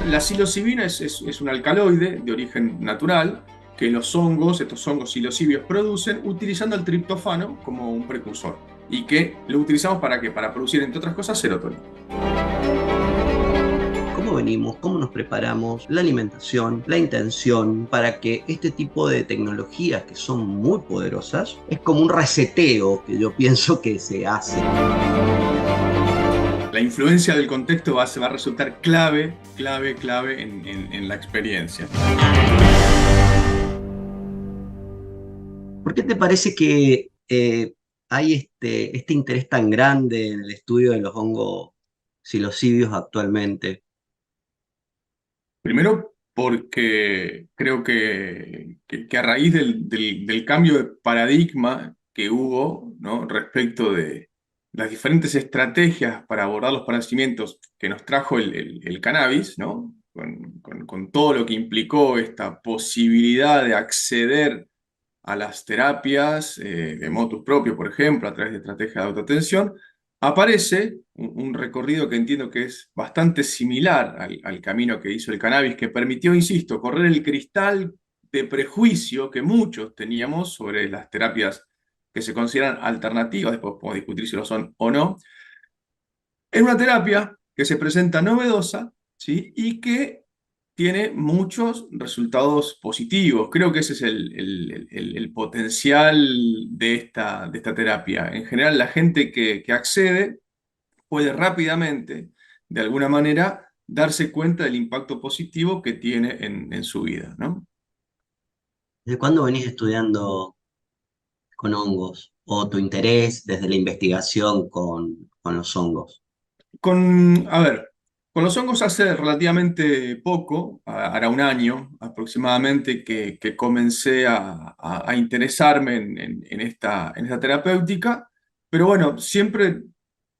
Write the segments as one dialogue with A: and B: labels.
A: La psilocibina es un alcaloide de origen natural que los hongos, estos hongos psilocibios, producen utilizando el triptofano como un precursor. Y que lo utilizamos para qué? Para producir, entre otras cosas, serotonina.
B: ¿Cómo venimos? ¿Cómo nos preparamos? La alimentación, la intención para que este tipo de tecnologías que son muy poderosas, es como un reseteo que yo pienso que se hace.
A: La influencia del contexto va a resultar clave, clave, clave en la experiencia.
B: ¿Por qué te parece que hay este interés tan grande en el estudio de los hongos psilocibios actualmente?
A: Primero, porque creo que a raíz del cambio de paradigma que hubo, ¿no? Respecto de las diferentes estrategias para abordar los padecimientos que nos trajo el cannabis, ¿no? Con todo lo que implicó esta posibilidad de acceder a las terapias de motus propio, por ejemplo, a través de estrategias de autoatención, aparece un recorrido que entiendo que es bastante similar al camino que hizo el cannabis, que permitió, insisto, correr el cristal de prejuicio que muchos teníamos sobre las terapias que se consideran alternativas, después podemos discutir si lo son o no. Es una terapia que se presenta novedosa, ¿sí? Y que tiene muchos resultados positivos. Creo que ese es el potencial de esta terapia. En general, la gente que accede puede rápidamente, de alguna manera, darse cuenta del impacto positivo que tiene en su vida, ¿no?
B: ¿Desde cuándo venís estudiando con hongos? ¿O tu interés desde la investigación con los hongos?
A: A ver, con los hongos hace relativamente poco, hará un año aproximadamente, que comencé a interesarme en esta terapéutica, pero bueno, siempre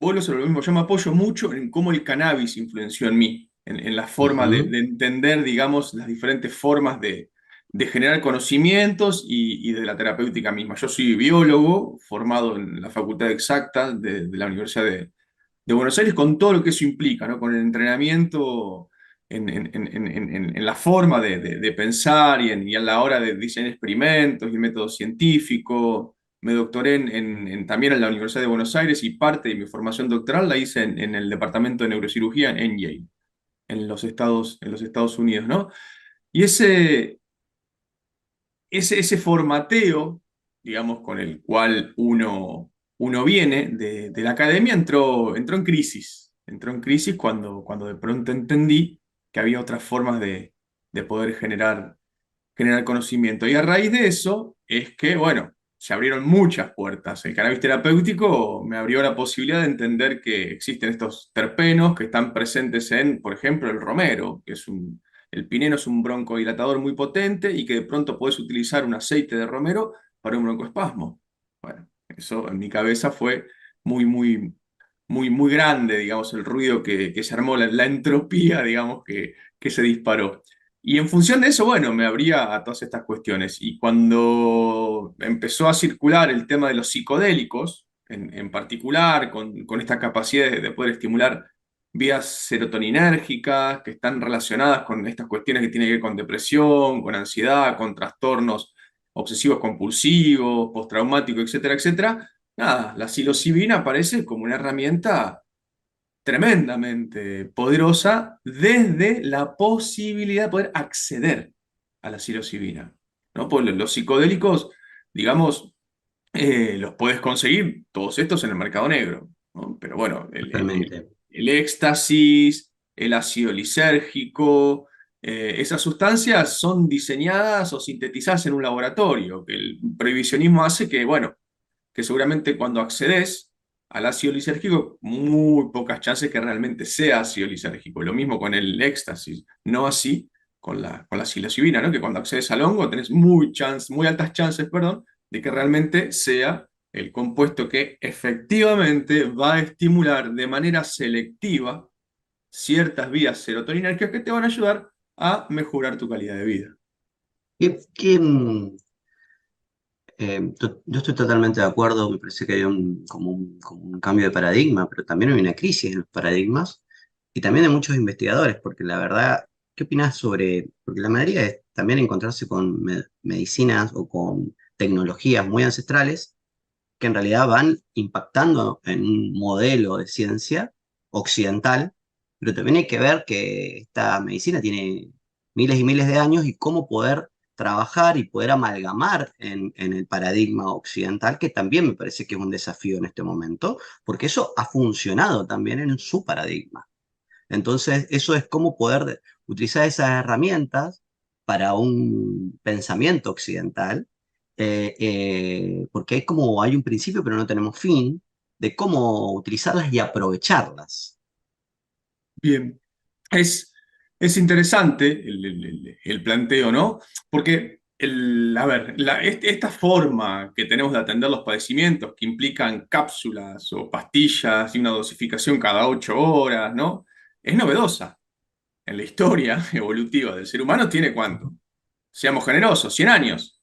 A: vuelvo sobre lo mismo, yo me apoyo mucho en cómo el cannabis influenció en mí, en la forma de
B: Ujú.
A: entender, digamos, las diferentes formas de generar conocimientos y de la terapéutica misma. Yo soy biólogo, formado en la Facultad Exacta de la Universidad de Buenos Aires con todo lo que eso implica, ¿no? Con el entrenamiento en la forma de pensar y a la hora de diseñar experimentos y método científico. Me doctoré también en la Universidad de Buenos Aires y parte de mi formación doctoral la hice en el Departamento de Neurocirugía en Yale, en los Estados Unidos, ¿no? Y ese formateo, digamos, con el cual uno viene de la academia, entró en crisis. Entró en crisis cuando de pronto entendí que había otras formas de poder generar conocimiento. Y a raíz de eso es que, bueno, se abrieron muchas puertas. El cannabis terapéutico me abrió la posibilidad de entender que existen estos terpenos que están presentes en, por ejemplo, el romero, el pineno es un broncodilatador muy potente y que de pronto puedes utilizar un aceite de romero para un broncoespasmo. Bueno, eso en mi cabeza fue muy, muy, muy, muy grande, digamos, el ruido que se armó, la entropía, digamos, que se disparó. Y en función de eso, bueno, me abría a todas estas cuestiones. Y cuando empezó a circular el tema de los psicodélicos, en particular, con esta capacidad de poder estimular vías serotoninérgicas que están relacionadas con estas cuestiones que tienen que ver con depresión, con ansiedad, con trastornos obsesivos compulsivos, postraumáticos, etcétera, etcétera. Nada, la psilocibina aparece como una herramienta tremendamente poderosa desde la posibilidad de poder acceder a la psilocibina, ¿no? Pues los psicodélicos, digamos, los puedes conseguir todos estos en el mercado negro, ¿no? Pero bueno,
B: Totalmente.
A: el éxtasis, el ácido lisérgico, esas sustancias son diseñadas o sintetizadas en un laboratorio, que el prohibicionismo hace que, bueno, que seguramente cuando accedes al ácido lisérgico, muy pocas chances que realmente sea ácido lisérgico. Lo mismo con el éxtasis, no así con la psilocibina, ¿no? Que cuando accedes al hongo tenés muy altas chances, perdón, de que realmente sea el compuesto que efectivamente va a estimular de manera selectiva ciertas vías serotoninérgicas que te van a ayudar a mejorar tu calidad de vida.
B: Yo estoy totalmente de acuerdo, me parece que hay como un cambio de paradigma, pero también hay una crisis en los paradigmas y también de muchos investigadores, porque la verdad ¿Qué opinás sobre, porque la mayoría es también encontrarse con medicinas o con tecnologías muy ancestrales que en realidad van impactando en un modelo de ciencia occidental, pero también hay que ver que esta medicina tiene miles y miles de años y cómo poder trabajar y poder amalgamar en el paradigma occidental, que también me parece que es un desafío en este momento, porque eso ha funcionado también en su paradigma. Entonces, eso es cómo poder utilizar esas herramientas para un pensamiento occidental, porque es como hay un principio, pero no tenemos fin, de cómo utilizarlas y aprovecharlas.
A: Bien, es interesante el planteo, ¿no? Porque, a ver, esta forma que tenemos de atender los padecimientos, que implican cápsulas o pastillas y una dosificación cada 8 horas, ¿no? Es novedosa. En la historia evolutiva del ser humano tiene cuánto. Seamos generosos, 100 años,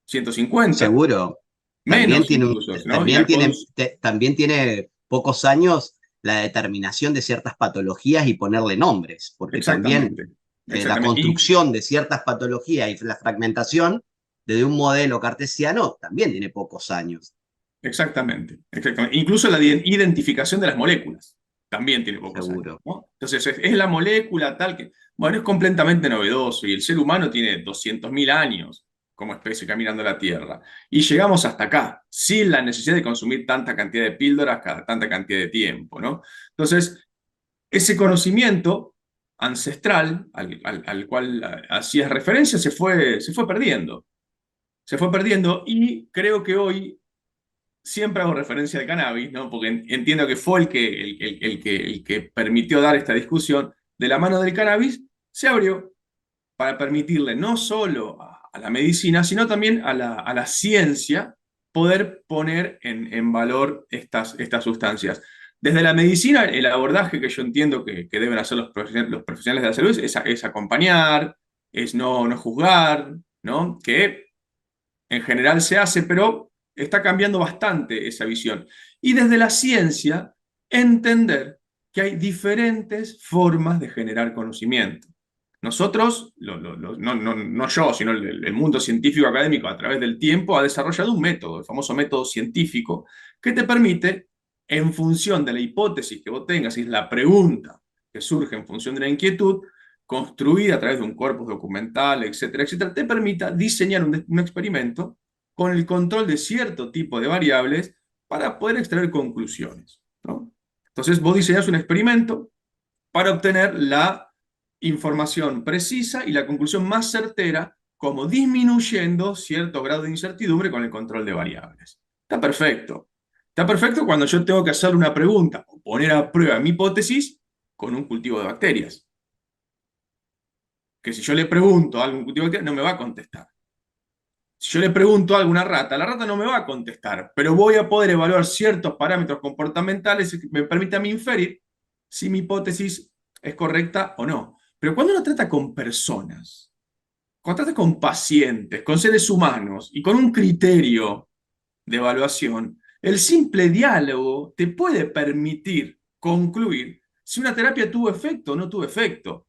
A: 150,
B: Seguro, también
A: menos
B: tiene,
A: incluso, ¿no? Y
B: también tiene pocos años la determinación de ciertas patologías y ponerle nombres, porque también
A: exactamente,
B: la
A: exactamente.
B: construcción de ciertas patologías y la fragmentación desde un modelo cartesiano también tiene pocos años.
A: Exactamente, exactamente. Incluso la identificación de las moléculas también tiene pocos años,
B: Seguro.
A: ¿no? Entonces, es la molécula tal que, bueno, es completamente novedoso y el ser humano tiene 200.000 años como especie caminando la Tierra. Y llegamos hasta acá, sin la necesidad de consumir tanta cantidad de píldoras cada tanta cantidad de tiempo, ¿no? Entonces, ese conocimiento ancestral al cual hacías referencia se fue perdiendo. Se fue perdiendo y creo que hoy siempre hago referencia al cannabis, ¿no? Porque entiendo que fue el que permitió dar esta discusión. De la mano del cannabis se abrió para permitirle no solo a la medicina, sino también a la ciencia poder poner en valor estas sustancias. Desde la medicina, el abordaje que yo entiendo que deben hacer los profesionales de la salud es acompañar, es no juzgar, ¿no? Que en general se hace, pero está cambiando bastante esa visión. Y desde la ciencia, entender que hay diferentes formas de generar conocimiento. Nosotros, no yo, sino el mundo científico académico a través del tiempo ha desarrollado un método, el famoso método científico, que te permite, en función de la hipótesis que vos tengas, y es la pregunta que surge en función de la inquietud, construida a través de un corpus documental, etcétera, etcétera, te permita diseñar un experimento con el control de cierto tipo de variables para poder extraer conclusiones, ¿no? Entonces vos diseñas un experimento para obtener la información precisa y la conclusión más certera, como disminuyendo cierto grado de incertidumbre con el control de variables. Está perfecto. Está perfecto cuando yo tengo que hacer una pregunta o poner a prueba mi hipótesis con un cultivo de bacterias. Que si yo le pregunto a algún cultivo de bacterias, no me va a contestar. Si yo le pregunto algo a una rata, la rata no me va a contestar, pero voy a poder evaluar ciertos parámetros comportamentales que me permiten a mí inferir si mi hipótesis es correcta o no. Pero cuando uno trata con personas, cuando trata con pacientes, con seres humanos y con un criterio de evaluación, el simple diálogo te puede permitir concluir si una terapia tuvo efecto o no tuvo efecto.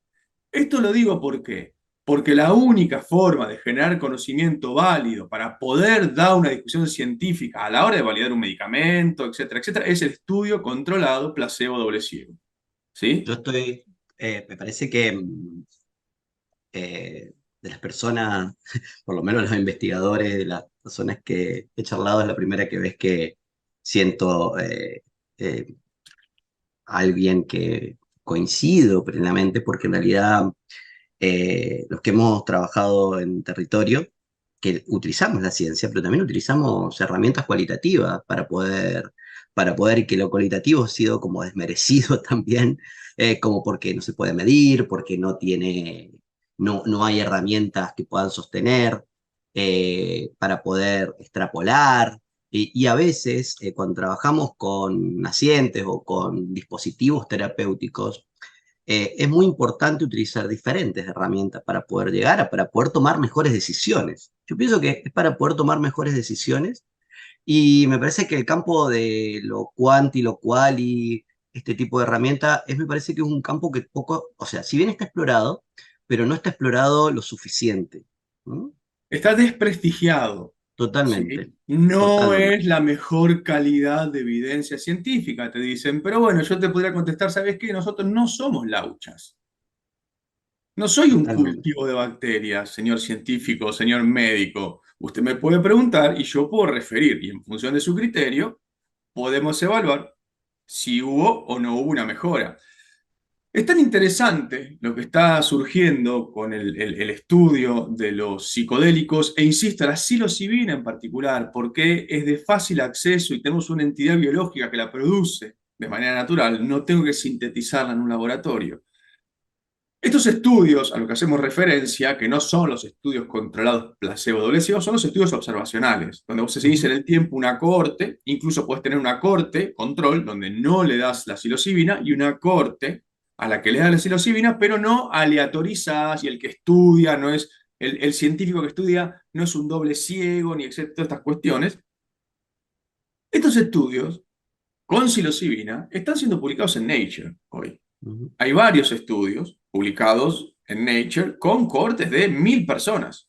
A: Esto lo digo porque la única forma de generar conocimiento válido para poder dar una discusión científica a la hora de validar un medicamento, etcétera, etcétera, es el estudio controlado placebo doble ciego.
B: Yo
A: ¿Sí?
B: estoy, me parece que de las personas, por lo menos los investigadores, de las personas que he charlado, es la primera que ves que siento eh, alguien que coincido plenamente, porque en realidad los que hemos trabajado en territorio, que utilizamos la ciencia, pero también utilizamos herramientas cualitativas para poder y que lo cualitativo ha sido como desmerecido también, como porque no se puede medir, porque no hay herramientas que puedan sostener, para poder extrapolar. Y a veces, cuando trabajamos con nacientes o con dispositivos terapéuticos, es muy importante utilizar diferentes herramientas para poder para poder tomar mejores decisiones. Yo pienso que es para poder tomar mejores decisiones y me parece que el campo de lo cuanti, lo quali este tipo de herramienta, me parece que es un campo que poco, o sea, si bien está explorado, pero no está explorado lo suficiente. ¿Mm?
A: Está desprestigiado,
B: Totalmente,
A: ¿sí? No es
B: totalmente,
A: la mejor calidad de evidencia científica, te dicen. Pero bueno, yo te podría contestar, ¿sabes qué? Nosotros no somos lauchas. No soy un
B: totalmente.
A: cultivo de bacterias, señor científico, señor médico. Usted me puede preguntar y yo puedo referir, y en función de su criterio, podemos evaluar si hubo o no hubo una mejora. Es tan interesante lo que está surgiendo con el estudio de los psicodélicos, e insisto, la psilocibina en particular, porque es de fácil acceso y tenemos una entidad biológica que la produce de manera natural, no tengo que sintetizarla en un laboratorio. Estos estudios a los que hacemos referencia, que no son los estudios controlados placebo-ciego, son los estudios observacionales, donde vos seguís en
B: Ujú.
A: el tiempo una cohorte, incluso puedes tener una cohorte, control, donde no le das la psilocibina, y una cohorte a la que le das la psilocibina, pero no aleatorizadas, y el que estudia no es, el científico que estudia no es un doble ciego, ni etcétera, todas estas cuestiones. Estos estudios con psilocibina están siendo publicados en Nature hoy.
B: Ujú.
A: Hay varios estudios publicados en Nature con cohortes de 1.000 personas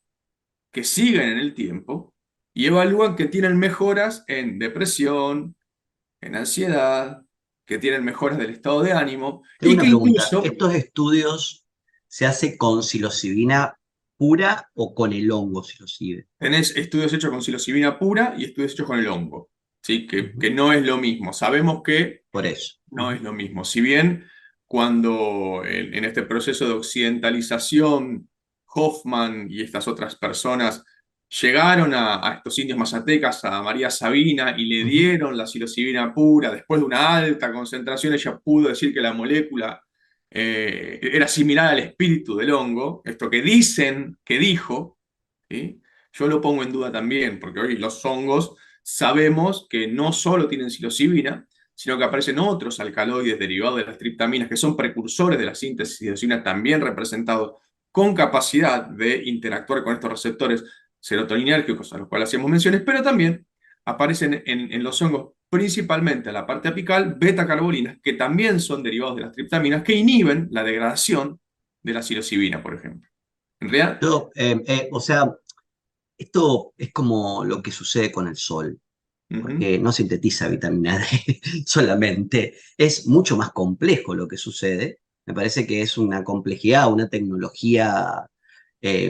A: que siguen en el tiempo y evalúan que tienen mejoras en depresión, en ansiedad, que tienen mejoras del estado de ánimo
B: Tengo
A: y
B: una
A: que
B: pregunta.
A: incluso
B: ¿Estos estudios se hace con psilocibina pura o con el hongo psilocibe?
A: tenés estudios hechos con psilocibina pura y estudios hechos con el hongo, ¿sí? Que
B: Ujú.
A: no es lo mismo. Sabemos que
B: Por eso.
A: no es
B: Ujú.
A: lo mismo. Si bien cuando en este proceso de occidentalización, Hoffman y estas otras personas llegaron a estos indios mazatecas, a María Sabina, y le
B: Ujú.
A: dieron la psilocibina pura, después de una alta concentración, ella pudo decir que la molécula era similar al espíritu del hongo, esto que dicen que dijo, ¿sí? Yo lo pongo en duda también, porque hoy los hongos sabemos que no solo tienen psilocibina, sino que aparecen otros alcaloides derivados de las triptaminas que son precursores de la síntesis de psilocibina, también representados con capacidad de interactuar con estos receptores serotoninérgicos a los cuales hacíamos menciones, pero también aparecen en los hongos, principalmente en la parte apical, beta-carbolinas, que también son derivados de las triptaminas, que inhiben la degradación de la psilocibina, por ejemplo. En realidad,
B: O sea, esto es como lo que sucede con el sol,
A: ujú.
B: porque no sintetiza vitamina D solamente, es mucho más complejo lo que sucede. Me parece que es una complejidad, una tecnología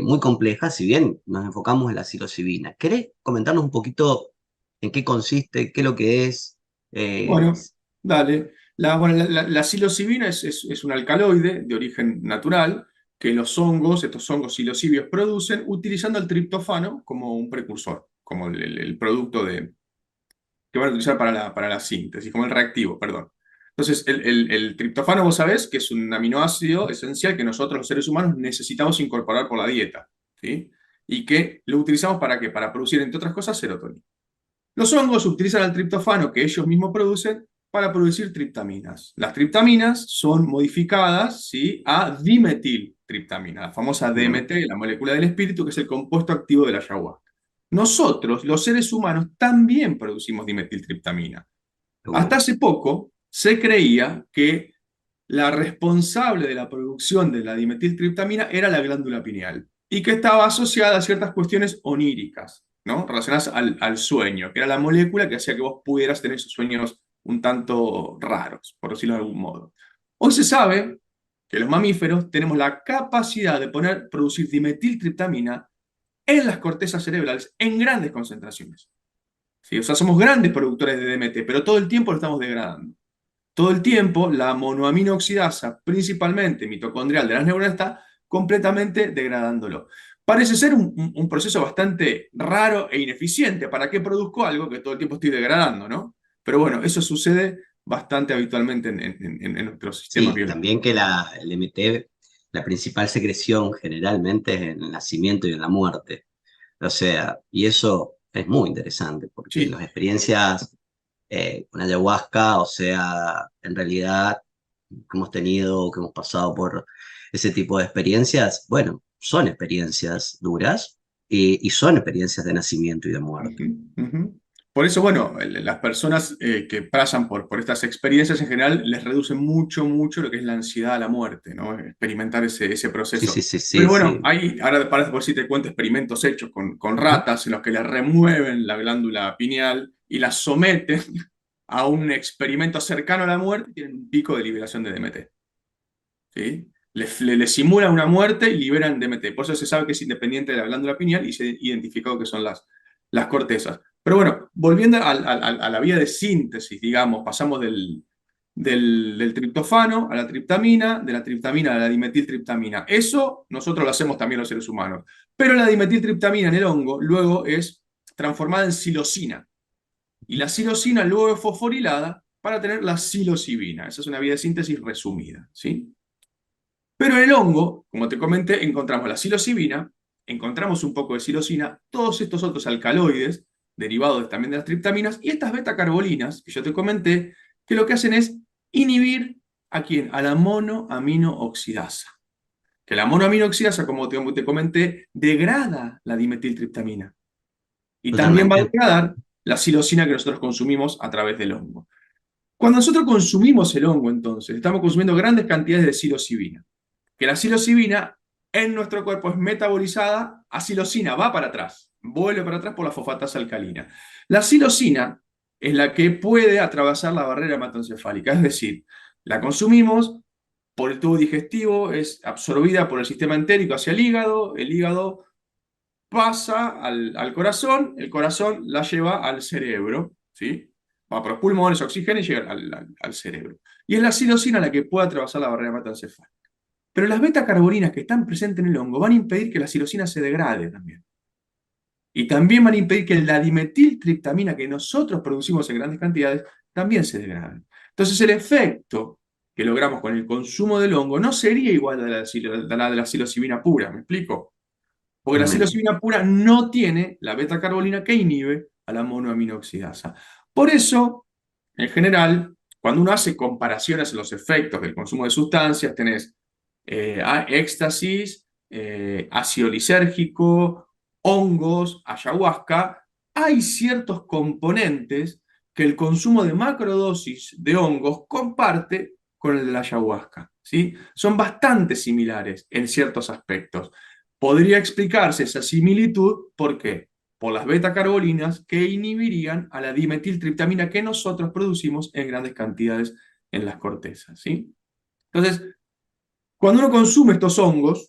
B: muy compleja, si bien nos enfocamos en la psilocibina. ¿Querés comentarnos un poquito en qué consiste, qué es lo que es? Eh,
A: Bueno, dale. La psilocibina es un alcaloide de origen natural que los hongos, estos hongos psilocibios, producen utilizando el triptofano como un precursor, como el producto que van a utilizar para la síntesis, como el reactivo, perdón. Entonces, el triptofano, vos sabés que es un aminoácido esencial que nosotros los seres humanos necesitamos incorporar por la dieta, ¿sí? Y que lo utilizamos ¿para qué? Para producir, entre otras cosas, serotonina. Los hongos utilizan el triptofano que ellos mismos producen para producir triptaminas. Las triptaminas son modificadas, ¿sí?, a dimetiltriptamina, la famosa
B: mm,
A: DMT, la molécula del espíritu, que es el compuesto activo de la ayahuasca. Nosotros, los seres humanos, también producimos dimetiltriptamina. Hasta
B: uh,
A: hace poco se creía que la responsable de la producción de la dimetiltriptamina era la glándula pineal y que estaba asociada a ciertas cuestiones oníricas, ¿no? Relacionadas al sueño, que era la molécula que hacía que vos pudieras tener esos sueños un tanto raros, por decirlo de algún modo. Hoy se sabe que los mamíferos tenemos la capacidad de producir dimetiltriptamina en las cortezas cerebrales en grandes concentraciones. ¿Sí? O sea, somos grandes productores de DMT, pero todo el tiempo lo estamos degradando. Todo el tiempo la monoamino oxidasa, principalmente mitocondrial de las neuronas, está completamente degradándolo. Parece ser un proceso bastante raro e ineficiente. ¿Para qué produzco algo que todo el tiempo estoy degradando, no? Pero bueno, eso sucede bastante habitualmente en nuestros sistemas
B: sí,
A: biológicos.
B: también que el MT, la principal secreción generalmente es en el nacimiento y en la muerte. O sea, y eso es muy interesante porque las
A: Sí,
B: experiencias con ayahuasca, o sea, en realidad que hemos tenido, que hemos pasado por ese tipo de experiencias, bueno, son experiencias duras y son experiencias de nacimiento y de muerte.
A: ujú, ujú. Por eso, bueno, las personas que pasan por estas experiencias en general les reducen mucho, mucho lo que es la ansiedad a la muerte, ¿no? Experimentar ese
B: Sí, sí,
A: proceso.
B: sí,
A: Pero
B: sí,
A: bueno,
B: sí.
A: hay, ahora para por si te cuento experimentos hechos con
B: Ujú.
A: ratas en los que le remueven la glándula pineal y la someten a un experimento cercano a la muerte y tienen un pico de liberación de DMT. ¿Sí? Le simulan una muerte y liberan DMT. Por eso se sabe que es independiente de la glándula pineal y se ha identificado que son las cortezas. Pero bueno, volviendo a la vía de síntesis, digamos, pasamos del triptofano a la triptamina, de la triptamina a la dimetiltriptamina. Eso nosotros lo hacemos también los seres humanos. Pero la dimetiltriptamina en el hongo luego es transformada en psilocina. Y la psilocina luego es fosforilada para tener la psilocibina. Esa es una vía de síntesis resumida, ¿sí? Pero en el hongo, como te comenté, encontramos la psilocibina, encontramos un poco de psilocina, todos estos otros alcaloides, derivados también de las triptaminas, y estas betacarbolinas, que yo te comenté, que lo que hacen es inhibir ¿a quién? A la monoaminooxidasa. Que la monoaminooxidasa, como te comenté, degrada la dimetiltriptamina. Y también va a
B: Totalmente.
A: degradar la psilocina que nosotros consumimos a través del hongo. Cuando nosotros consumimos el hongo, entonces, estamos consumiendo grandes cantidades de psilocibina, que la psilocibina en nuestro cuerpo es metabolizada a psilocina, va para atrás, vuelve para atrás por la fosfatasa alcalina. La psilocina es la que puede atravesar la barrera hematoencefálica, es decir, la consumimos por el tubo digestivo, es absorbida por el sistema entérico hacia el hígado pasa al corazón, el corazón la lleva al cerebro, ¿sí? Va por los pulmones, oxígeno y llega al cerebro. Y es la psilocina la que puede atravesar la barrera hematoencefálica. Pero las betacarboninas que están presentes en el hongo van a impedir que la psilocina se degrade también. Y también van a impedir que la dimetiltriptamina que nosotros producimos en grandes cantidades también se degrade. Entonces el efecto que logramos con el consumo del hongo no sería igual a la de la psilocibina pura, ¿me explico? Porque la
B: Ujú.
A: psilocibina pura no tiene la betacarbolina que inhibe a la monoaminoxidasa. Por eso, en general, cuando uno hace comparaciones en los efectos del consumo de sustancias, tenés éxtasis, ácido lisérgico, hongos, ayahuasca, hay ciertos componentes que el consumo de macrodosis de hongos comparte con el de la ayahuasca, ¿sí? Son bastante similares en ciertos aspectos. Podría explicarse esa similitud, ¿por qué? Por las betacarbolinas que inhibirían a la dimetiltriptamina que nosotros producimos en grandes cantidades en las cortezas, ¿sí? Entonces, cuando uno consume estos hongos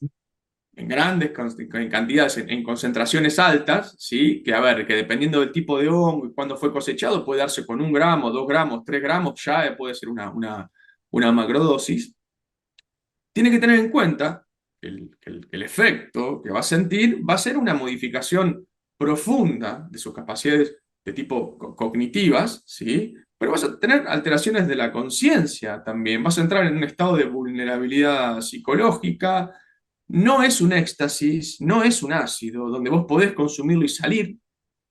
A: en grandes en cantidades, en concentraciones altas, ¿sí? Que a ver, que dependiendo del tipo de hongo y cuándo fue cosechado, puede darse con 1 gramo, 2 gramos, 3 gramos, ya puede ser una macrodosis. Tiene que tener en cuenta que el efecto que va a sentir va a ser una modificación profunda de sus capacidades de tipo cognitivas, ¿sí? Pero vas a tener alteraciones de la conciencia también, vas a entrar en un estado de vulnerabilidad psicológica, no es un éxtasis, no es un ácido donde vos podés consumirlo y salir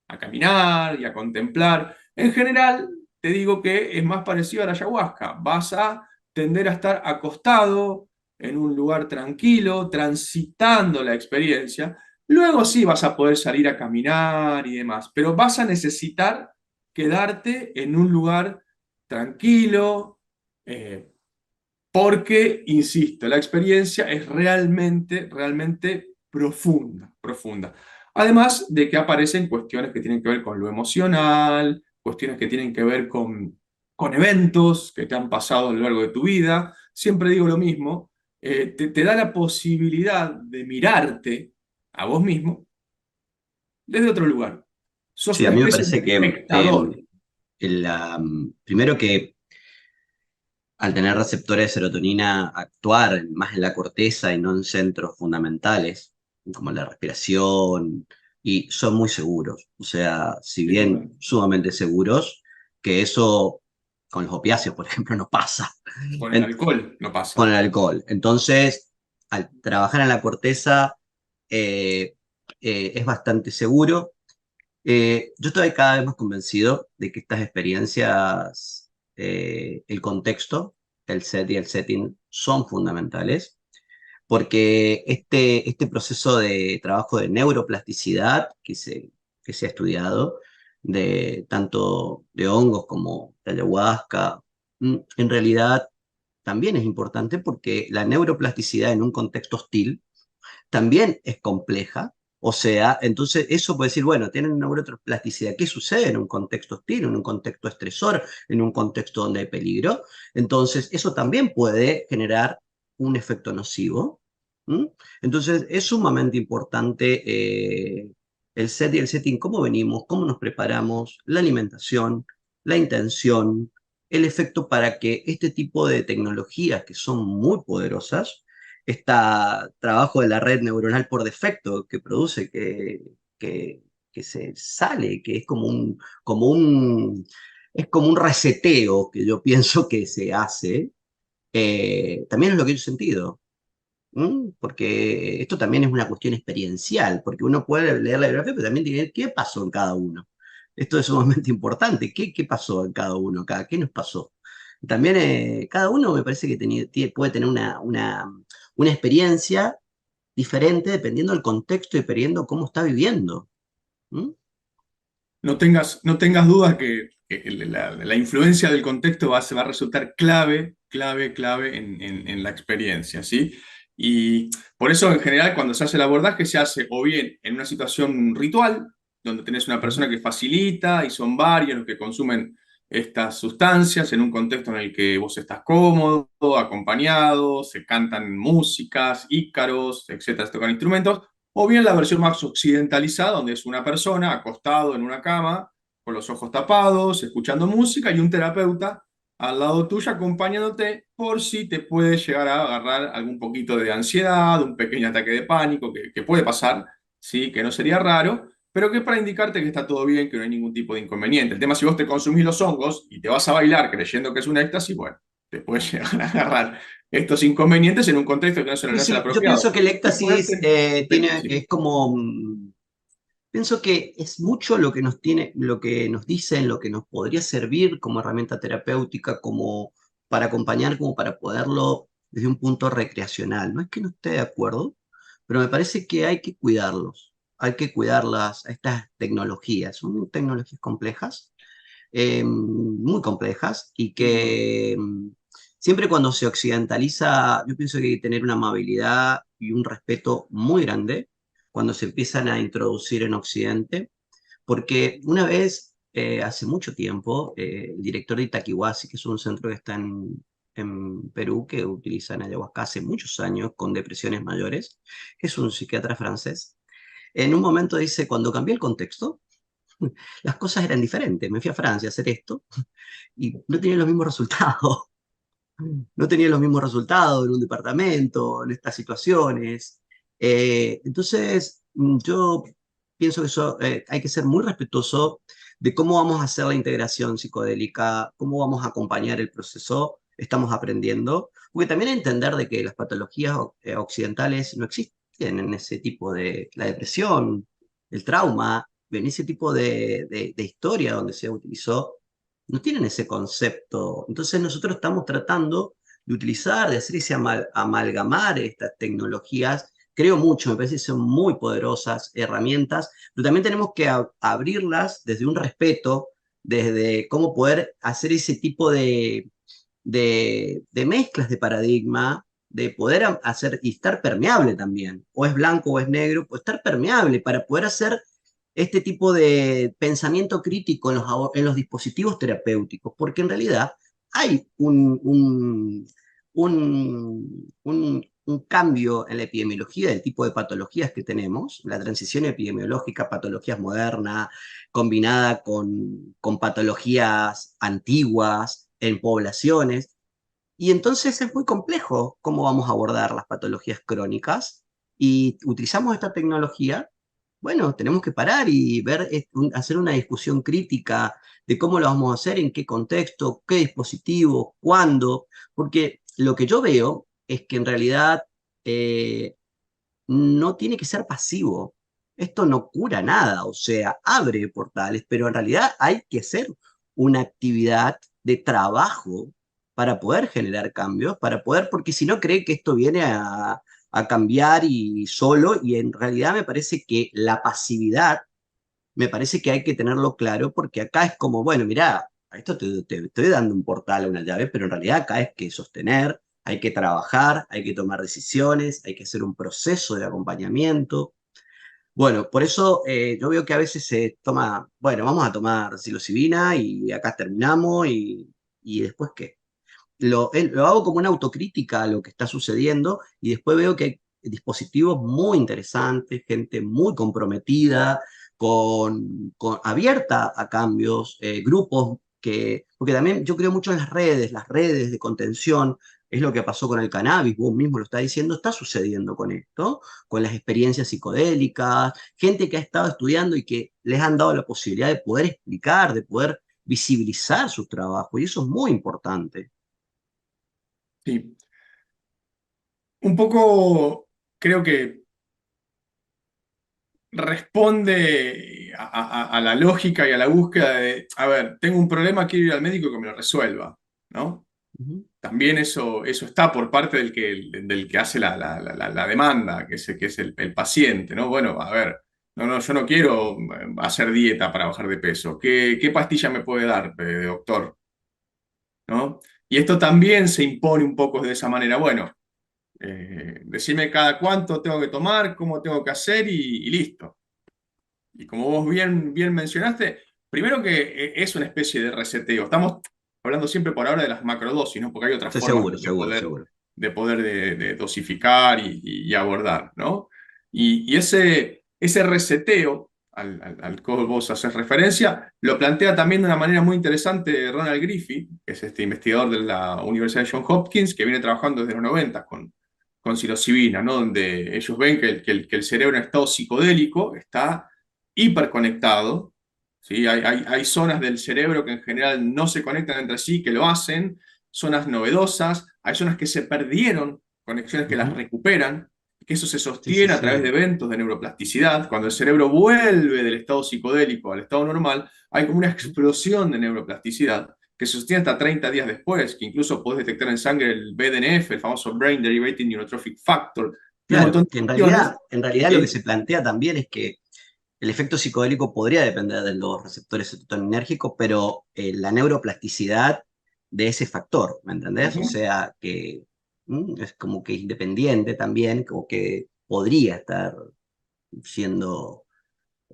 A: a caminar y a contemplar. En general, te digo que es más parecido a la ayahuasca. Vas a tender a estar acostado en un lugar tranquilo, transitando la experiencia. Luego sí vas a poder salir a caminar y demás, pero vas a necesitar quedarte en un lugar tranquilo, eh, porque, insisto, la experiencia es realmente, realmente profunda, profunda. Además de que aparecen cuestiones que tienen que ver con lo emocional, cuestiones que tienen que ver con eventos que te han pasado a lo largo de tu vida. Siempre digo lo mismo, te da la posibilidad de mirarte a vos mismo desde otro lugar. Sos
B: Sí, a
A: una
B: mí me
A: especie de
B: parece que
A: espectador.
B: primero que al tener receptores de serotonina actuar más en la corteza y no en centros fundamentales, como la respiración, y son muy seguros. O sea, si
A: Sí,
B: bien
A: total.
B: sumamente seguros, que eso con los opiáceos, por ejemplo, no pasa
A: Con el alcohol no
B: con
A: pasa.
B: el alcohol. Entonces, al trabajar en la corteza, eh, es bastante seguro. Yo estoy cada vez más convencido de que estas experiencias, el contexto, el set y el setting son fundamentales, porque este proceso de trabajo de neuroplasticidad que se ha estudiado, de tanto de hongos como de ayahuasca, en realidad también es importante porque la neuroplasticidad en un contexto hostil también es compleja. O sea, entonces eso puede decir, bueno, tienen una neuroplasticidad. ¿Qué sucede en un contexto hostil, en un contexto estresor, en un contexto donde hay peligro? Entonces, eso también puede generar un efecto nocivo. ¿Mm? Entonces, es sumamente importante el set y el setting, cómo venimos, cómo nos preparamos, la alimentación, la intención, el efecto para que este tipo de tecnologías que son muy poderosas, está trabajo de la red neuronal por defecto que produce que, que se sale, que es es como un reseteo que yo pienso que se hace, también es lo que yo he sentido. Porque esto también es una cuestión experiencial, porque uno puede leer la biografía, pero también tiene qué pasó en cada uno. Esto es sumamente importante. ¿Qué pasó en cada uno? ¿Qué nos pasó? También cada uno me parece que puede tener una experiencia diferente dependiendo del contexto y dependiendo cómo está viviendo. ¿Mm?
A: No tengas dudas que la influencia del contexto va a resultar clave, clave, clave en la experiencia, ¿sí? Y por eso, en general, cuando se hace el abordaje, se hace o bien en una situación ritual, donde tenés una persona
B: Ujú.
A: que facilita y son varios los que consumen estas sustancias en un contexto en el que vos estás cómodo, acompañado, se cantan músicas, ícaros, etcétera, se tocan instrumentos, o bien la versión más occidentalizada, donde es una persona acostado en una cama, con los ojos tapados, escuchando música y un terapeuta al lado tuyo acompañándote por si te puede llegar a agarrar algún poquito de ansiedad, un pequeño ataque de pánico, que puede pasar, ¿sí? Que no sería raro, pero que es para indicarte que está todo bien, que no hay ningún tipo de inconveniente. El tema es si vos te consumís los hongos y te vas a bailar creyendo que es un éxtasis, bueno, te puede llegar a agarrar estos inconvenientes en un contexto que
B: Sí,
A: no es el
B: sí, yo
A: apropiado.
B: pienso que el
A: Y
B: éxtasis
A: ponerte...
B: es como, pienso que es mucho lo que nos tiene, lo que nos dicen, lo que nos podría servir como herramienta terapéutica, como para acompañar, como para poderlo desde un punto recreacional. No es que no esté de acuerdo, pero me parece que hay que cuidarlos, hay que cuidarlas, a estas tecnologías. Son tecnologías complejas, muy complejas, y que siempre cuando se occidentaliza, yo pienso que hay que tener una amabilidad y un respeto muy grande cuando se empiezan a introducir en Occidente, porque una vez, hace mucho tiempo, el director de Itaquihuasi, que es un centro que está en Perú, que utilizan ayahuasca hace muchos años con depresiones mayores, que es un psiquiatra francés, en un momento dice, cuando cambié el contexto, las cosas eran diferentes. Me fui a Francia a hacer esto y no tenía los mismos resultados. No tenía los mismos resultados en un departamento, en estas situaciones. Entonces, yo pienso que eso, hay que ser muy respetuoso de cómo vamos a hacer la integración psicodélica, cómo vamos a acompañar el proceso. Estamos aprendiendo, porque también entender de que las patologías occidentales no existen en ese tipo de la depresión, el trauma, en ese tipo de historia donde se utilizó no tienen ese concepto. Entonces nosotros estamos tratando de utilizar, de hacer ese amalgamar estas tecnologías. Creo mucho, me parece que son muy poderosas herramientas, pero también tenemos que abrirlas desde un respeto, desde cómo poder hacer ese tipo de mezclas de paradigma, de poder hacer y estar permeable también. O es blanco o es negro, pues estar permeable para poder hacer este tipo de pensamiento crítico en los dispositivos terapéuticos, porque en realidad hay un cambio en la epidemiología del tipo de patologías que tenemos, la transición epidemiológica, patologías modernas, combinada con patologías antiguas en poblaciones, y entonces es muy complejo cómo vamos a abordar las patologías crónicas y utilizamos esta tecnología. Bueno, tenemos que parar y ver, hacer una discusión crítica de cómo lo vamos a hacer, en qué contexto, qué dispositivo, cuándo, porque lo que yo veo es que en realidad no tiene que ser pasivo. Esto no cura nada, o sea, abre portales, pero en realidad hay que hacer una actividad de trabajo para poder generar cambios, para poder, porque si no cree que esto viene a cambiar y solo, y en realidad me parece que la pasividad me parece que hay que tenerlo claro porque acá es como, bueno, mirá, a esto te estoy dando un portal, una llave, pero en realidad acá hay que sostener, hay que trabajar, hay que tomar decisiones, hay que hacer un proceso de acompañamiento. Bueno, por eso yo veo que a veces se toma, bueno, vamos a tomar psilocibina y acá terminamos y después qué. Lo hago como una autocrítica a lo que está sucediendo y después veo que hay dispositivos muy interesantes, gente muy comprometida, abierta a cambios, grupos porque también yo creo mucho en las redes de contención, es lo que pasó con el cannabis, vos mismo lo estás diciendo, está sucediendo con esto, con las experiencias psicodélicas, gente que ha estado estudiando y que les han dado la posibilidad de poder explicar, de poder visibilizar sus trabajos, y eso es muy importante.
A: Sí. Un poco creo que responde a la lógica y a la búsqueda de, a ver, tengo un problema, quiero ir al médico que me lo resuelva, ¿no?
B: Ujú.
A: También eso está por parte del que hace la demanda, que es el paciente, ¿no? Bueno, a ver, no, yo no quiero hacer dieta para bajar de peso. ¿Qué pastilla me puede dar, doctor? ¿No? Y esto también se impone un poco de esa manera. Bueno, decime cada cuánto tengo que tomar, cómo tengo que hacer y listo. Y como vos bien mencionaste, primero que es una especie de reseteo. Estamos hablando siempre por ahora de las macrodosis, ¿no? Porque hay otras
B: Sí,
A: formas
B: seguro, seguro, seguro.
A: de dosificar y abordar, ¿no? Y ese reseteo al cual vos haces referencia, lo plantea también de una manera muy interesante Ronald Griffith, que es este investigador de la Universidad de Johns Hopkins, que viene trabajando desde los 90 con psilocibina, ¿no? Donde ellos ven que el cerebro en estado psicodélico está hiperconectado, ¿sí? Hay zonas del cerebro que en general no se conectan entre sí, que lo hacen, zonas novedosas, hay zonas que se perdieron, conexiones que las
B: Ujú.
A: recuperan, que eso se
B: Sí, sí,
A: sostiene a través de
B: sí.
A: eventos de neuroplasticidad. Cuando el cerebro vuelve del estado psicodélico al estado normal, hay como una
B: Ujú.
A: explosión de neuroplasticidad que se sostiene hasta 30 días después, que incluso podés detectar en sangre el BDNF, el famoso Brain Derivative Neurotrophic Factor, y un montón
B: Claro,
A: de
B: que
A: cuestiones
B: en realidad lo que
A: que
B: se plantea también es que el efecto psicodélico podría depender de los receptores cetotoninérgicos, pero la neuroplasticidad de ese factor, ¿me entendés? O
A: ujú,
B: sea, que es como que independiente también, como que podría estar siendo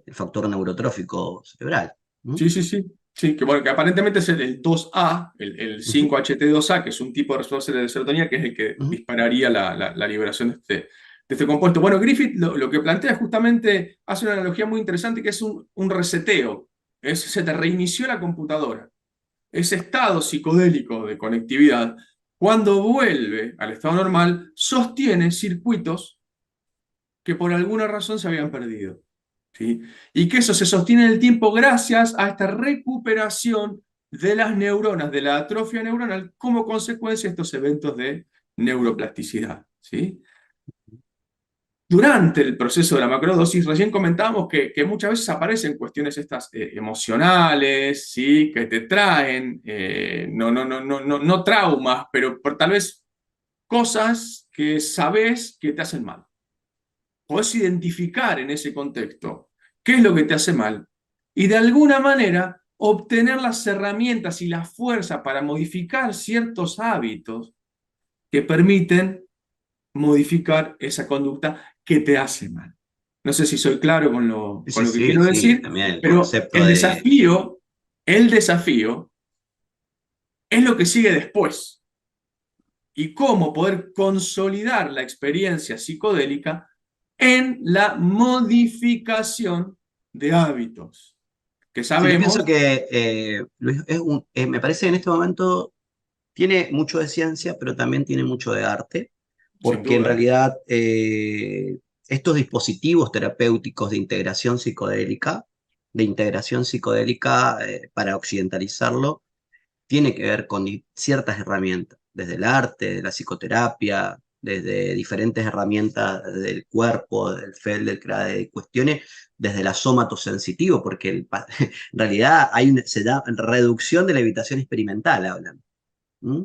B: el factor neurotrófico cerebral. ¿Mm?
A: sí, sí, sí. Sí, que bueno, que aparentemente es el 2A, el
B: Ujú,
A: 5-HT2A, que es un tipo de receptor de serotonina que es el que
B: ujú,
A: dispararía la liberación de este compuesto. Bueno, Griffith lo que plantea justamente hace una analogía muy interesante que es un reseteo. Se te reinició la computadora. Ese estado psicodélico de conectividad, cuando vuelve al estado normal, sostiene circuitos que por alguna razón se habían perdido. ¿Sí? Y que eso se sostiene en el tiempo gracias a esta recuperación de las neuronas, de la atrofia neuronal, como consecuencia de estos eventos de neuroplasticidad. ¿Sí? Durante el proceso de la macrodosis, recién comentábamos que muchas veces aparecen cuestiones estas emocionales, ¿sí? Que te traen, no traumas, pero tal vez cosas que sabes que te hacen mal. Podés identificar en ese contexto qué es lo que te hace mal y de alguna manera obtener las herramientas y la fuerza para modificar ciertos hábitos que permiten modificar esa conducta que te hace mal. No sé si soy claro con lo,
B: sí,
A: con
B: sí,
A: lo que
B: sí,
A: quiero
B: sí,
A: decir,
B: también el
A: pero
B: concepto de...
A: el desafío es lo que sigue después y cómo poder consolidar la experiencia psicodélica en la modificación de hábitos, que
B: Sí, yo pienso
A: sabemos,
B: que, Luis, me parece que en este momento tiene mucho de ciencia, pero también tiene mucho de arte,
A: sin
B: porque en
A: duda,
B: realidad estos dispositivos terapéuticos de integración psicodélica, para occidentalizarlo, tiene que ver con ciertas herramientas, desde el arte, de la psicoterapia, desde diferentes herramientas del cuerpo, del FEL, de cuestiones, desde la somatosensitivo, porque en realidad se da reducción de la evitación experimental, hablan. ¿Mm?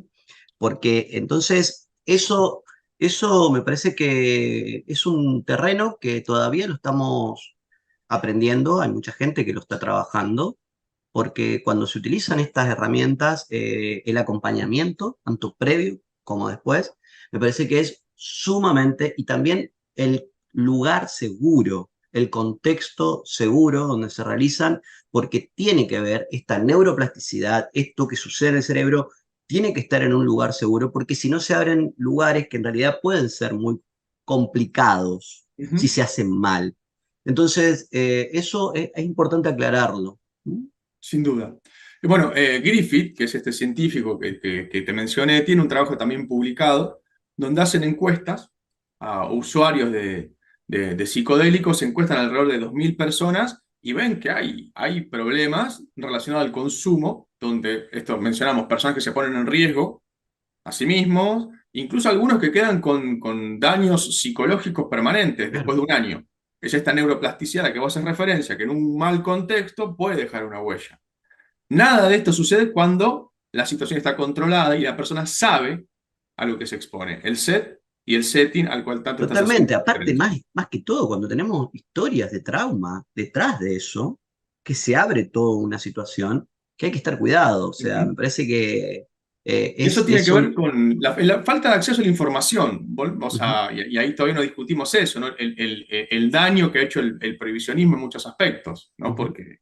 B: Porque entonces eso me parece que es un terreno que todavía lo estamos aprendiendo, hay mucha gente que lo está trabajando, porque cuando se utilizan estas herramientas, el acompañamiento, tanto previo como después, me parece que es sumamente, y también el lugar seguro, el contexto seguro donde se realizan, porque tiene que ver esta neuroplasticidad, esto que sucede en el cerebro, tiene que estar en un lugar seguro, porque si no se abren lugares que en realidad pueden ser muy complicados si
A: Ujú.
B: se hacen mal. Entonces, eso es importante aclararlo. ¿Mm?
A: Sin duda. Y bueno, Griffith, que es este científico que te mencioné, tiene un trabajo también publicado donde hacen encuestas a usuarios de psicodélicos, se encuestan alrededor de 2.000 personas y ven que hay problemas relacionados al consumo, donde esto mencionamos, personas que se ponen en riesgo a sí mismos, incluso algunos que quedan con daños psicológicos permanentes después
B: Claro.
A: de un año. Es esta neuroplasticidad a la que vos haces referencia, que en un mal contexto puede dejar una huella. Nada de esto sucede cuando la situación está controlada y la persona sabe a lo que se expone, el set y el setting al cual tanto estás haciendo
B: Totalmente, aparte,
A: referencia.
B: más que todo, cuando tenemos historias de trauma detrás de eso, que se abre toda una situación que hay que estar cuidado. O sea, me
A: Ujú.
B: parece que
A: Y eso tiene que ver
B: son...
A: con la falta de acceso a la información. O
B: Ujú,
A: sea, y ahí todavía no discutimos eso, ¿no? El daño que ha hecho el prohibicionismo en muchos aspectos, ¿no?
B: ujú.
A: Porque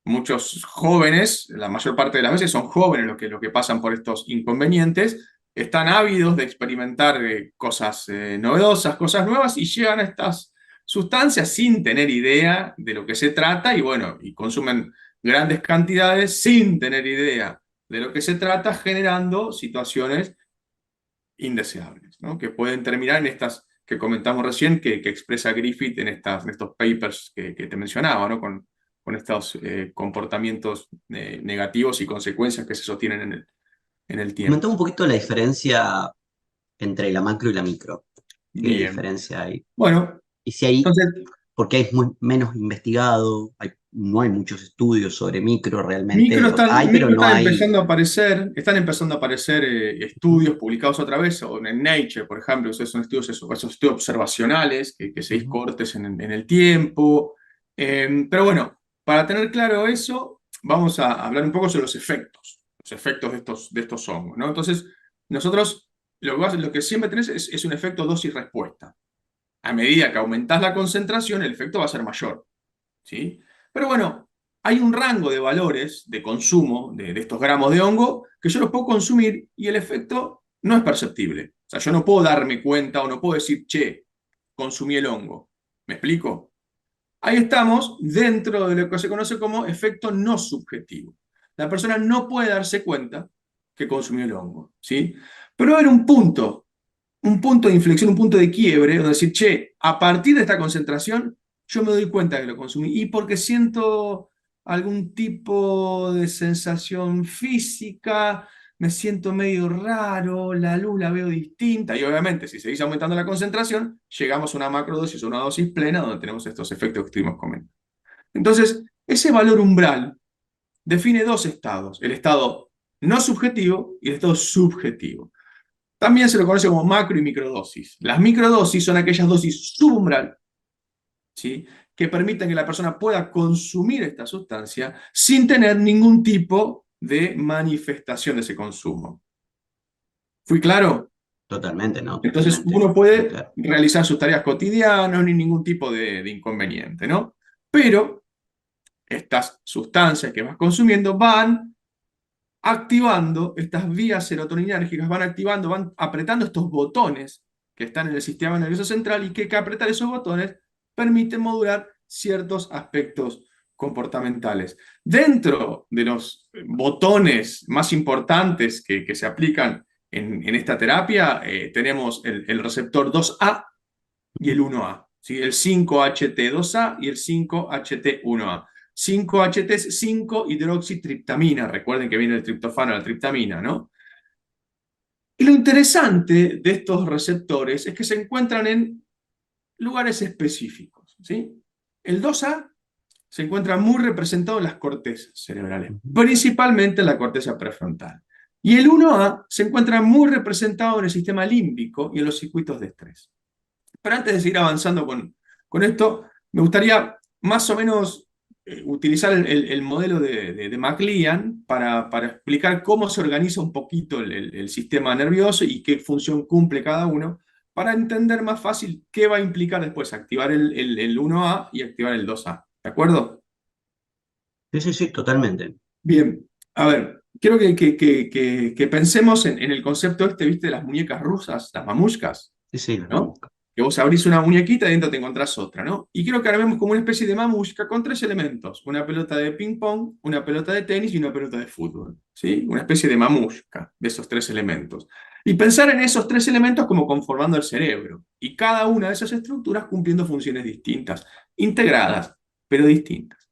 A: muchos jóvenes, la mayor parte de las veces son jóvenes los que pasan por estos inconvenientes, están ávidos de experimentar cosas novedosas, cosas nuevas, y llegan a estas sustancias sin tener idea de lo que se trata, y bueno, y consumen grandes cantidades sin tener idea de lo que se trata, generando situaciones indeseables, ¿no? Que pueden terminar en estas que comentamos recién, que expresa Griffith en estos papers que te mencionaba, ¿no? Con estos comportamientos negativos y consecuencias que se sostienen en el
B: Comentame
A: tiempo.
B: un poquito la diferencia entre la macro y la micro. ¿Qué
A: Bien.
B: diferencia hay?
A: Bueno,
B: Y si hay,
A: entonces,
B: porque es menos investigado, no hay muchos estudios sobre micro realmente, hay, pero
A: micro
B: no
A: están
B: hay...
A: empezando a aparecer, estudios publicados otra vez, o en Nature, por ejemplo, esos son esos estudios observaciones que seguís
B: Ujú.
A: cortes en el tiempo. Pero bueno, para tener claro eso, vamos a hablar un poco sobre los efectos de estos hongos, ¿no? Entonces, nosotros lo que siempre tenés es un efecto dosis-respuesta. A medida que aumentás la concentración, el efecto va a ser mayor. ¿Sí? Pero bueno, hay un rango de valores de consumo de estos gramos de hongo que yo los puedo consumir y el efecto no es perceptible. O sea, yo no puedo darme cuenta o no puedo decir, che, consumí el hongo. ¿Me explico? Ahí estamos dentro de lo que se conoce como efecto no subjetivo. La persona no puede darse cuenta que consumió el hongo, ¿sí? Pero va a haber un punto de inflexión, un punto de quiebre, donde decir, che, a partir de esta concentración, yo me doy cuenta que lo consumí. Y porque siento algún tipo de sensación física, me siento medio raro, la luz la veo distinta. Y obviamente, si seguís aumentando la concentración, llegamos a una macrodosis o una dosis plena donde tenemos estos efectos que estuvimos comentando. Entonces, ese valor umbral define dos estados: el estado no subjetivo y el estado subjetivo. También se lo conoce como macro y microdosis. Las microdosis son aquellas dosis subumbral, ¿sí? Que permiten que la persona pueda consumir esta sustancia sin tener ningún tipo de manifestación de ese consumo. ¿Fui claro?
B: Totalmente, ¿no?
A: Entonces
B: Totalmente.
A: uno
B: Muy
A: puede
B: claro.
A: realizar sus tareas cotidianas, ni ningún tipo de inconveniente, ¿no? Pero estas sustancias que vas consumiendo van activando estas vías serotoninérgicas, van activando, van apretando estos botones que están en el sistema nervioso central, y que apretar esos botones permite modular ciertos aspectos comportamentales. Dentro de los botones más importantes que se aplican en esta terapia, tenemos el receptor 2A y el 1A, ¿sí? El 5-HT2A y el 5-HT1A. 5-HT es 5-hidroxitriptamina, recuerden que viene el triptofano, la triptamina, ¿no? Y lo interesante de estos receptores es que se encuentran en lugares específicos, ¿sí? El 2A se encuentra muy representado en las cortezas cerebrales,
B: Ujú.
A: principalmente en la corteza prefrontal. Y el 1A se encuentra muy representado en el sistema límbico y en los circuitos de estrés. Pero antes de seguir avanzando con esto, me gustaría más o menos utilizar el modelo de McLean para explicar cómo se organiza un poquito el sistema nervioso y qué función cumple cada uno, para entender más fácil qué va a implicar después activar el 1A y activar el 2A. ¿De acuerdo?
B: Sí, sí, sí, totalmente.
A: Bien, a ver, quiero que pensemos en el concepto este, ¿viste? De las muñecas rusas, las mamushkas,
B: Sí, sí, las
A: ¿no?
B: mamuscas.
A: Que vos abrís una muñequita y dentro te encontrás otra, ¿no? Y quiero que armemos como una especie de mamushka con tres elementos: una pelota de ping pong, una pelota de tenis y una pelota de fútbol, ¿sí? Una especie de mamushka de esos tres elementos. Y pensar en esos tres elementos como conformando el cerebro, y cada una de esas estructuras cumpliendo funciones distintas, integradas, pero distintas.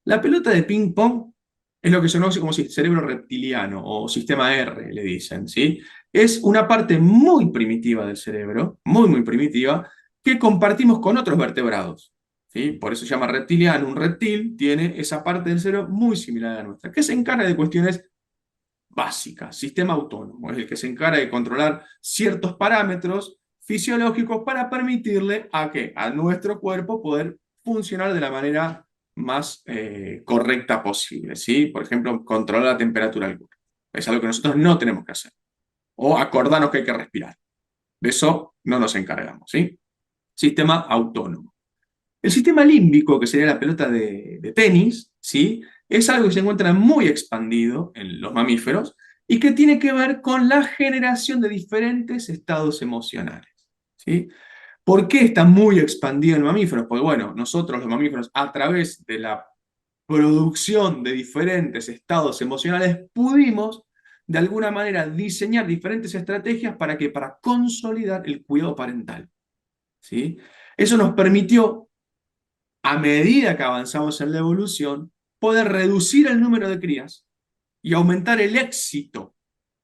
A: La pelota de ping pong es lo que se conoce como cerebro reptiliano o sistema R, le dicen, ¿sí? Es una parte muy primitiva del cerebro, muy, muy primitiva, que compartimos con otros vertebrados, ¿sí? Por eso se llama reptiliano. Un reptil tiene esa parte del cerebro muy similar a la nuestra, que se encarga de cuestiones básicas, sistema autónomo, es el que se encarga de controlar ciertos parámetros fisiológicos para permitirle a nuestro cuerpo poder funcionar de la manera más correcta posible, ¿sí? Por ejemplo, controlar la temperatura del cuerpo. Es algo que nosotros no tenemos que hacer. O acordarnos que hay que respirar. De eso no nos encargamos, ¿sí? Sistema autónomo. El sistema límbico, que sería la pelota de tenis, ¿sí? Es algo que se encuentra muy expandido en los mamíferos y que tiene que ver con la generación de diferentes estados emocionales, ¿sí? ¿Por qué está muy expandido en mamíferos? Porque bueno, nosotros los mamíferos, a través de la producción de diferentes estados emocionales, pudimos de alguna manera diseñar diferentes estrategias para consolidar el cuidado parental, ¿sí? Eso nos permitió, a medida que avanzamos en la evolución, poder reducir el número de crías y aumentar el éxito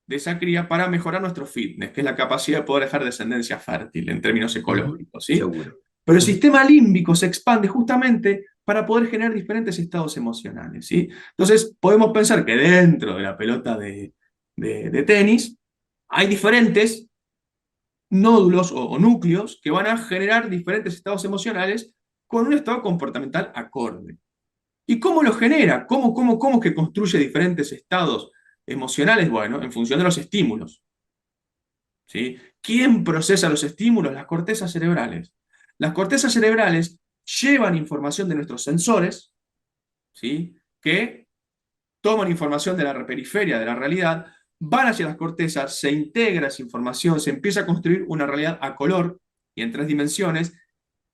A: de esa cría para mejorar nuestro fitness, que es la capacidad de poder dejar descendencia fértil en términos
B: Ujú,
A: ecológicos, ¿sí?
B: seguro.
A: Pero el
B: Ujú,
A: sistema límbico se expande justamente para poder generar diferentes estados emocionales, ¿sí? Entonces, podemos pensar que dentro de la pelota de tenis hay diferentes nódulos o núcleos que van a generar diferentes estados emocionales con un estado comportamental acorde. ¿Y cómo lo genera? ¿Cómo es que construye diferentes estados emocionales? Bueno, en función de los estímulos, ¿sí? ¿Quién procesa los estímulos? Las cortezas cerebrales. Las cortezas cerebrales llevan información de nuestros sensores, ¿sí? Que toman información de la periferia de la realidad, van hacia las cortezas, se integra esa información, se empieza a construir una realidad a color y en tres dimensiones.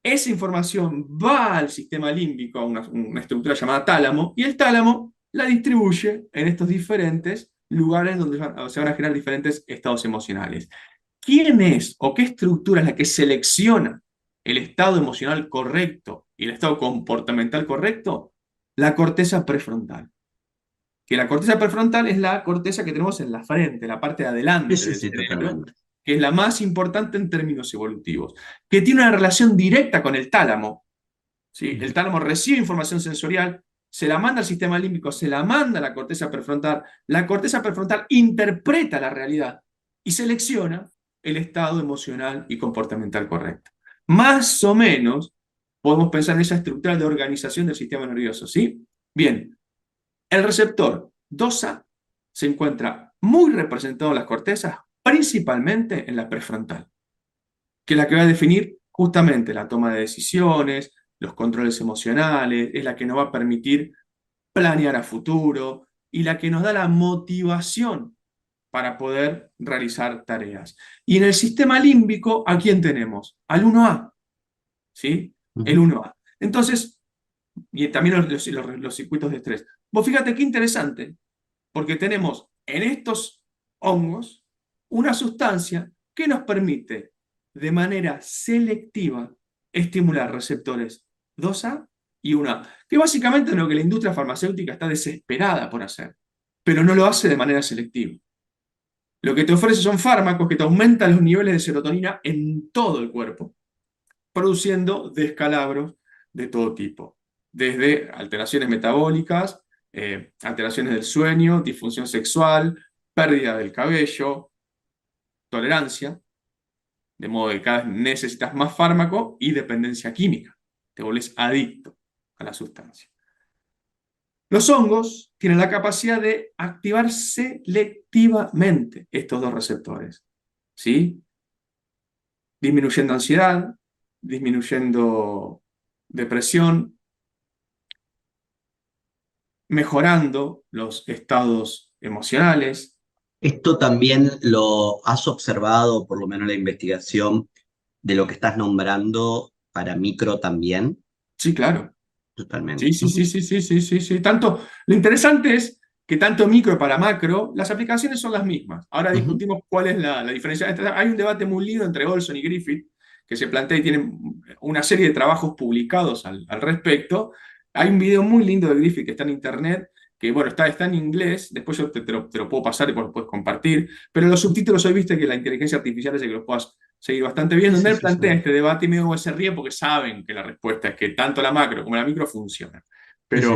A: Esa información va al sistema límbico, a una estructura llamada tálamo, y el tálamo la distribuye en estos diferentes lugares donde se van a generar diferentes estados emocionales. ¿Quién es o qué estructura es la que selecciona el estado emocional correcto y el estado comportamental correcto? La corteza prefrontal. Que la corteza prefrontal es la corteza que tenemos en la frente, la parte de
B: sí,
A: adelante
B: sí,
A: del
B: sí,
A: cerebro,
B: totalmente.
A: que es la más importante en términos evolutivos, que tiene una relación directa con el tálamo, ¿sí? El
B: Ujú.
A: tálamo recibe información sensorial, se la manda al sistema límbico, se la manda a la corteza prefrontal interpreta la realidad y selecciona el estado emocional y comportamental correcto. Más o menos podemos pensar en esa estructura de organización del sistema nervioso, ¿sí? Bien, el receptor DOSA se encuentra muy representado en las cortezas, principalmente en la prefrontal, que es la que va a definir justamente la toma de decisiones, los controles emocionales, es la que nos va a permitir planear a futuro y la que nos da la motivación para poder realizar tareas. Y en el sistema límbico, ¿a quién tenemos? Al 1A, ¿sí? El
B: Ujú.
A: 1A. Entonces, y también los circuitos de estrés. Vos fíjate qué interesante, porque tenemos en estos hongos una sustancia que nos permite de manera selectiva estimular receptores 2A y 1A, que básicamente es lo que la industria farmacéutica está desesperada por hacer, pero no lo hace de manera selectiva. Lo que te ofrece son fármacos que te aumentan los niveles de serotonina en todo el cuerpo, produciendo descalabros de todo tipo, desde alteraciones metabólicas, alteraciones del sueño, disfunción sexual, pérdida del cabello, tolerancia, de modo que cada vez necesitas más fármaco y dependencia química, te vuelves adicto. a la sustancia. Los hongos tienen la capacidad de activar selectivamente estos dos receptores, ¿sí? Disminuyendo ansiedad, disminuyendo depresión, mejorando los estados emocionales.
B: Esto también lo has observado, por lo menos en la investigación de lo que estás nombrando para micro también,
A: Sí, claro. Sí,
B: totalmente.
A: sí, sí, sí, sí, sí, sí, sí. Tanto, lo interesante es que tanto micro para macro, las aplicaciones son las mismas. Ahora
B: Ujú,
A: discutimos cuál es la diferencia. Hay un debate muy lindo entre Olson y Griffith que se plantea y tienen una serie de trabajos publicados al respecto. Hay un video muy lindo de Griffith que está en internet, que bueno, está en inglés, después yo te lo puedo pasar y vos lo puedes compartir, pero los subtítulos hoy viste que la inteligencia artificial hace que los puedas seguir bastante bien, donde
B: sí,
A: él
B: sí, sí.
A: plantea este debate y medio se ríe porque saben que la respuesta es que tanto la macro como la micro funcionan.
B: Sí, sí.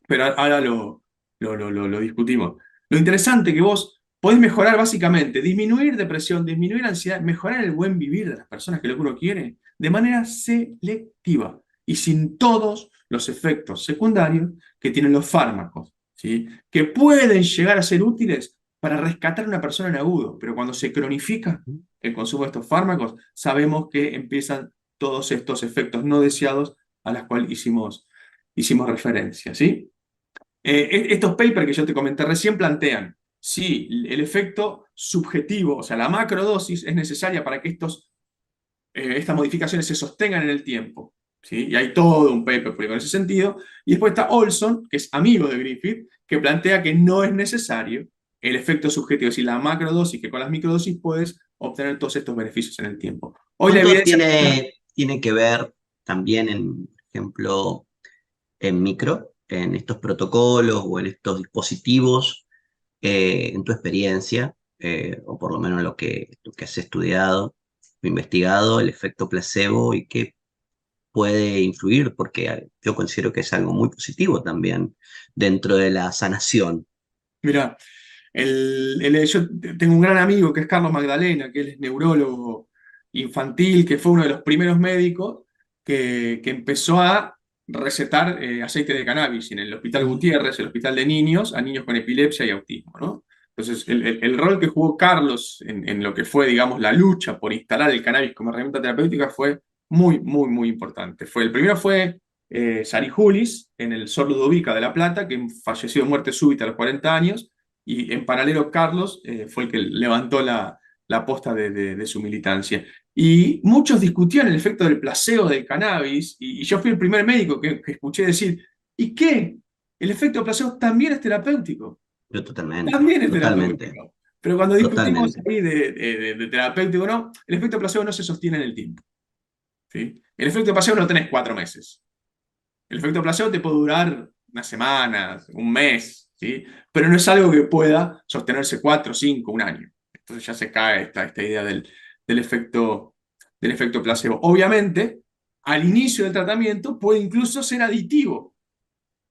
A: Pero ahora lo discutimos. Lo interesante es que vos podés mejorar básicamente, disminuir depresión, disminuir ansiedad, mejorar el buen vivir de las personas que lo que uno quiere de manera selectiva y sin todos los efectos secundarios que tienen los fármacos, ¿sí? Que pueden llegar a ser útiles para rescatar a una persona en agudo, pero cuando se cronifica el consumo de estos fármacos, sabemos que empiezan todos estos efectos no deseados a los cuales hicimos referencia, ¿sí? Estos papers que yo te comenté recién plantean si el efecto subjetivo, o sea, la macrodosis es necesaria para que estas modificaciones se sostengan en el tiempo. ¿Sí? Y hay todo un paper publicado en ese sentido. Y después está Olson, que es amigo de Griffith, que plantea que no es necesario el efecto subjetivo, es decir, la macrodosis, que con las microdosis puedes obtener todos estos beneficios en el tiempo. Hoy la
B: ¿Cuánto
A: evidencia...
B: tiene que ver también, por ejemplo, en micro, en estos protocolos o en estos dispositivos, en tu experiencia, o por lo menos lo que has estudiado o investigado, el efecto placebo y qué puede influir? Porque yo considero que es algo muy positivo también dentro de la sanación.
A: Mira, yo tengo un gran amigo que es Carlos Magdalena, que él es neurólogo infantil, que fue uno de los primeros médicos que empezó a recetar aceite de cannabis en el Hospital
B: Ujú.
A: Gutiérrez, el hospital de niños, a niños con epilepsia y autismo, ¿no? Entonces, el rol que jugó Carlos en lo que fue, digamos, la lucha por instalar el cannabis como herramienta terapéutica fue muy, muy, muy importante. El primero fue Sari Julis, en el Sor Ludovica de La Plata, que falleció de muerte súbita a los 40 años, y en paralelo Carlos fue el que levantó la posta de su militancia. Y muchos discutían el efecto del placebo del cannabis, y yo fui el primer médico que escuché decir, ¿y qué? El efecto placebo también es terapéutico,
B: Yo totalmente,
A: también es
B: totalmente,
A: terapéutico. Pero cuando discutimos
B: totalmente.
A: ahí de terapéutico, no, el efecto placebo no se sostiene en el tiempo. ¿Sí? El efecto placebo no lo tenés 4 meses. El efecto placebo te puede durar unas semanas, un mes, ¿sí? Pero no es algo que pueda sostenerse 4, 5, un año. Entonces ya se cae esta idea del efecto, del efecto placebo. Obviamente, al inicio del tratamiento puede incluso ser aditivo,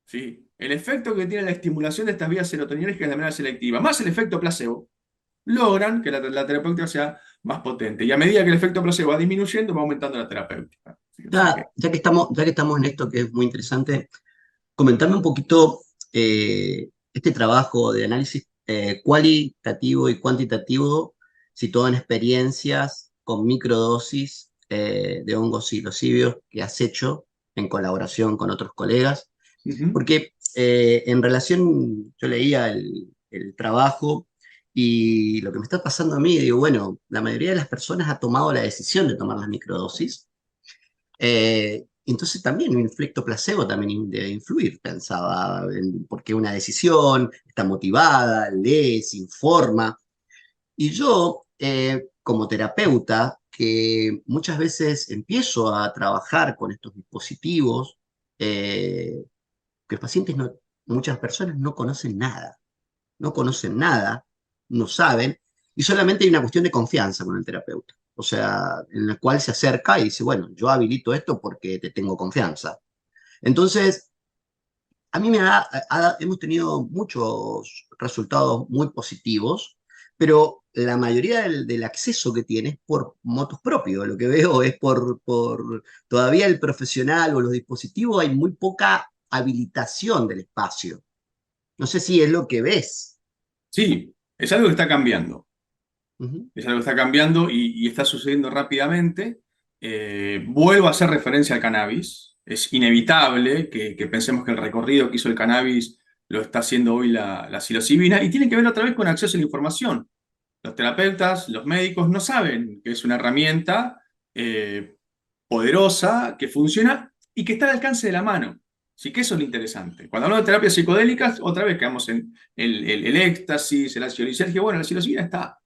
A: ¿sí? El efecto que tiene la estimulación de estas vías serotoninérgicas de manera selectiva, más el efecto placebo, logran que la terapéutica sea más potente. Y a medida que el efecto placebo va disminuyendo, va aumentando la terapéutica. ¿Sí? O sea que,
B: Ya que estamos en esto que es muy interesante, comentame un poquito este trabajo de análisis cualitativo y cuantitativo situado en experiencias con microdosis de hongos psilocibios que has hecho en colaboración con otros colegas.
A: ujú.
B: Porque en relación, yo leía el trabajo y lo que me está pasando a mí, digo, bueno, la mayoría de las personas ha tomado la decisión de tomar las microdosis. Entonces también un efecto placebo también debe influir, pensaba, porque una decisión está motivada, lee, se informa. Y yo, como terapeuta, que muchas veces empiezo a trabajar con estos dispositivos, eh, que los pacientes no, muchas personas no conocen nada, no conocen nada, no saben, y solamente hay una cuestión de confianza con el terapeuta. O sea, en la cual se acerca y dice, bueno, yo habilito esto porque te tengo confianza. Entonces, a mí hemos tenido muchos resultados muy positivos, pero la mayoría del acceso que tiene es por motus propio. Lo que veo es por todavía el profesional o los dispositivos, hay muy poca habilitación del espacio. No sé si es lo que ves.
A: Sí, es algo que está cambiando.
B: Ujú.
A: Es algo que está cambiando y está sucediendo rápidamente. Vuelvo a hacer referencia al cannabis. Es inevitable que pensemos que el recorrido que hizo el cannabis lo está haciendo hoy la psilocibina y tiene que ver otra vez con acceso a la información. Los terapeutas, los médicos no saben que es una herramienta eh, poderosa, que funciona y que está al alcance de la mano. Así que eso es lo interesante. Cuando hablamos de terapias psicodélicas, otra vez quedamos en el éxtasis, el ácido lisérgico. Bueno, la psilocibina está.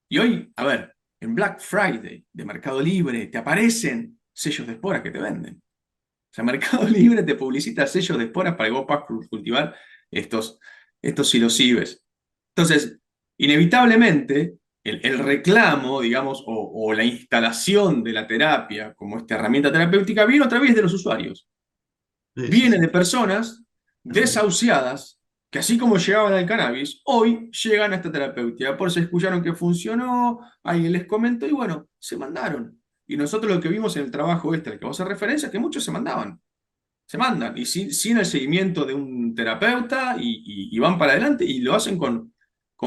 A: Y hoy, a ver, en Black Friday de Mercado Libre te aparecen sellos de esporas que te venden. O sea, Mercado Libre te publicita sellos de esporas para que vos puedas cultivar estos psilocibes. Entonces, inevitablemente, el reclamo, digamos, o la instalación de la terapia como esta herramienta terapéutica viene otra vez de los usuarios.
B: Sí, sí,
A: Viene
B: sí.
A: de personas desahuciadas que así como llegaban al cannabis, hoy llegan a esta terapéutica. Por eso escucharon que funcionó, alguien les comentó y bueno, se mandaron. Y nosotros lo que vimos en el trabajo este, al que vos haces referencia, es que muchos se mandaban. Se mandan y sin el seguimiento de un terapeuta y van para adelante y lo hacen con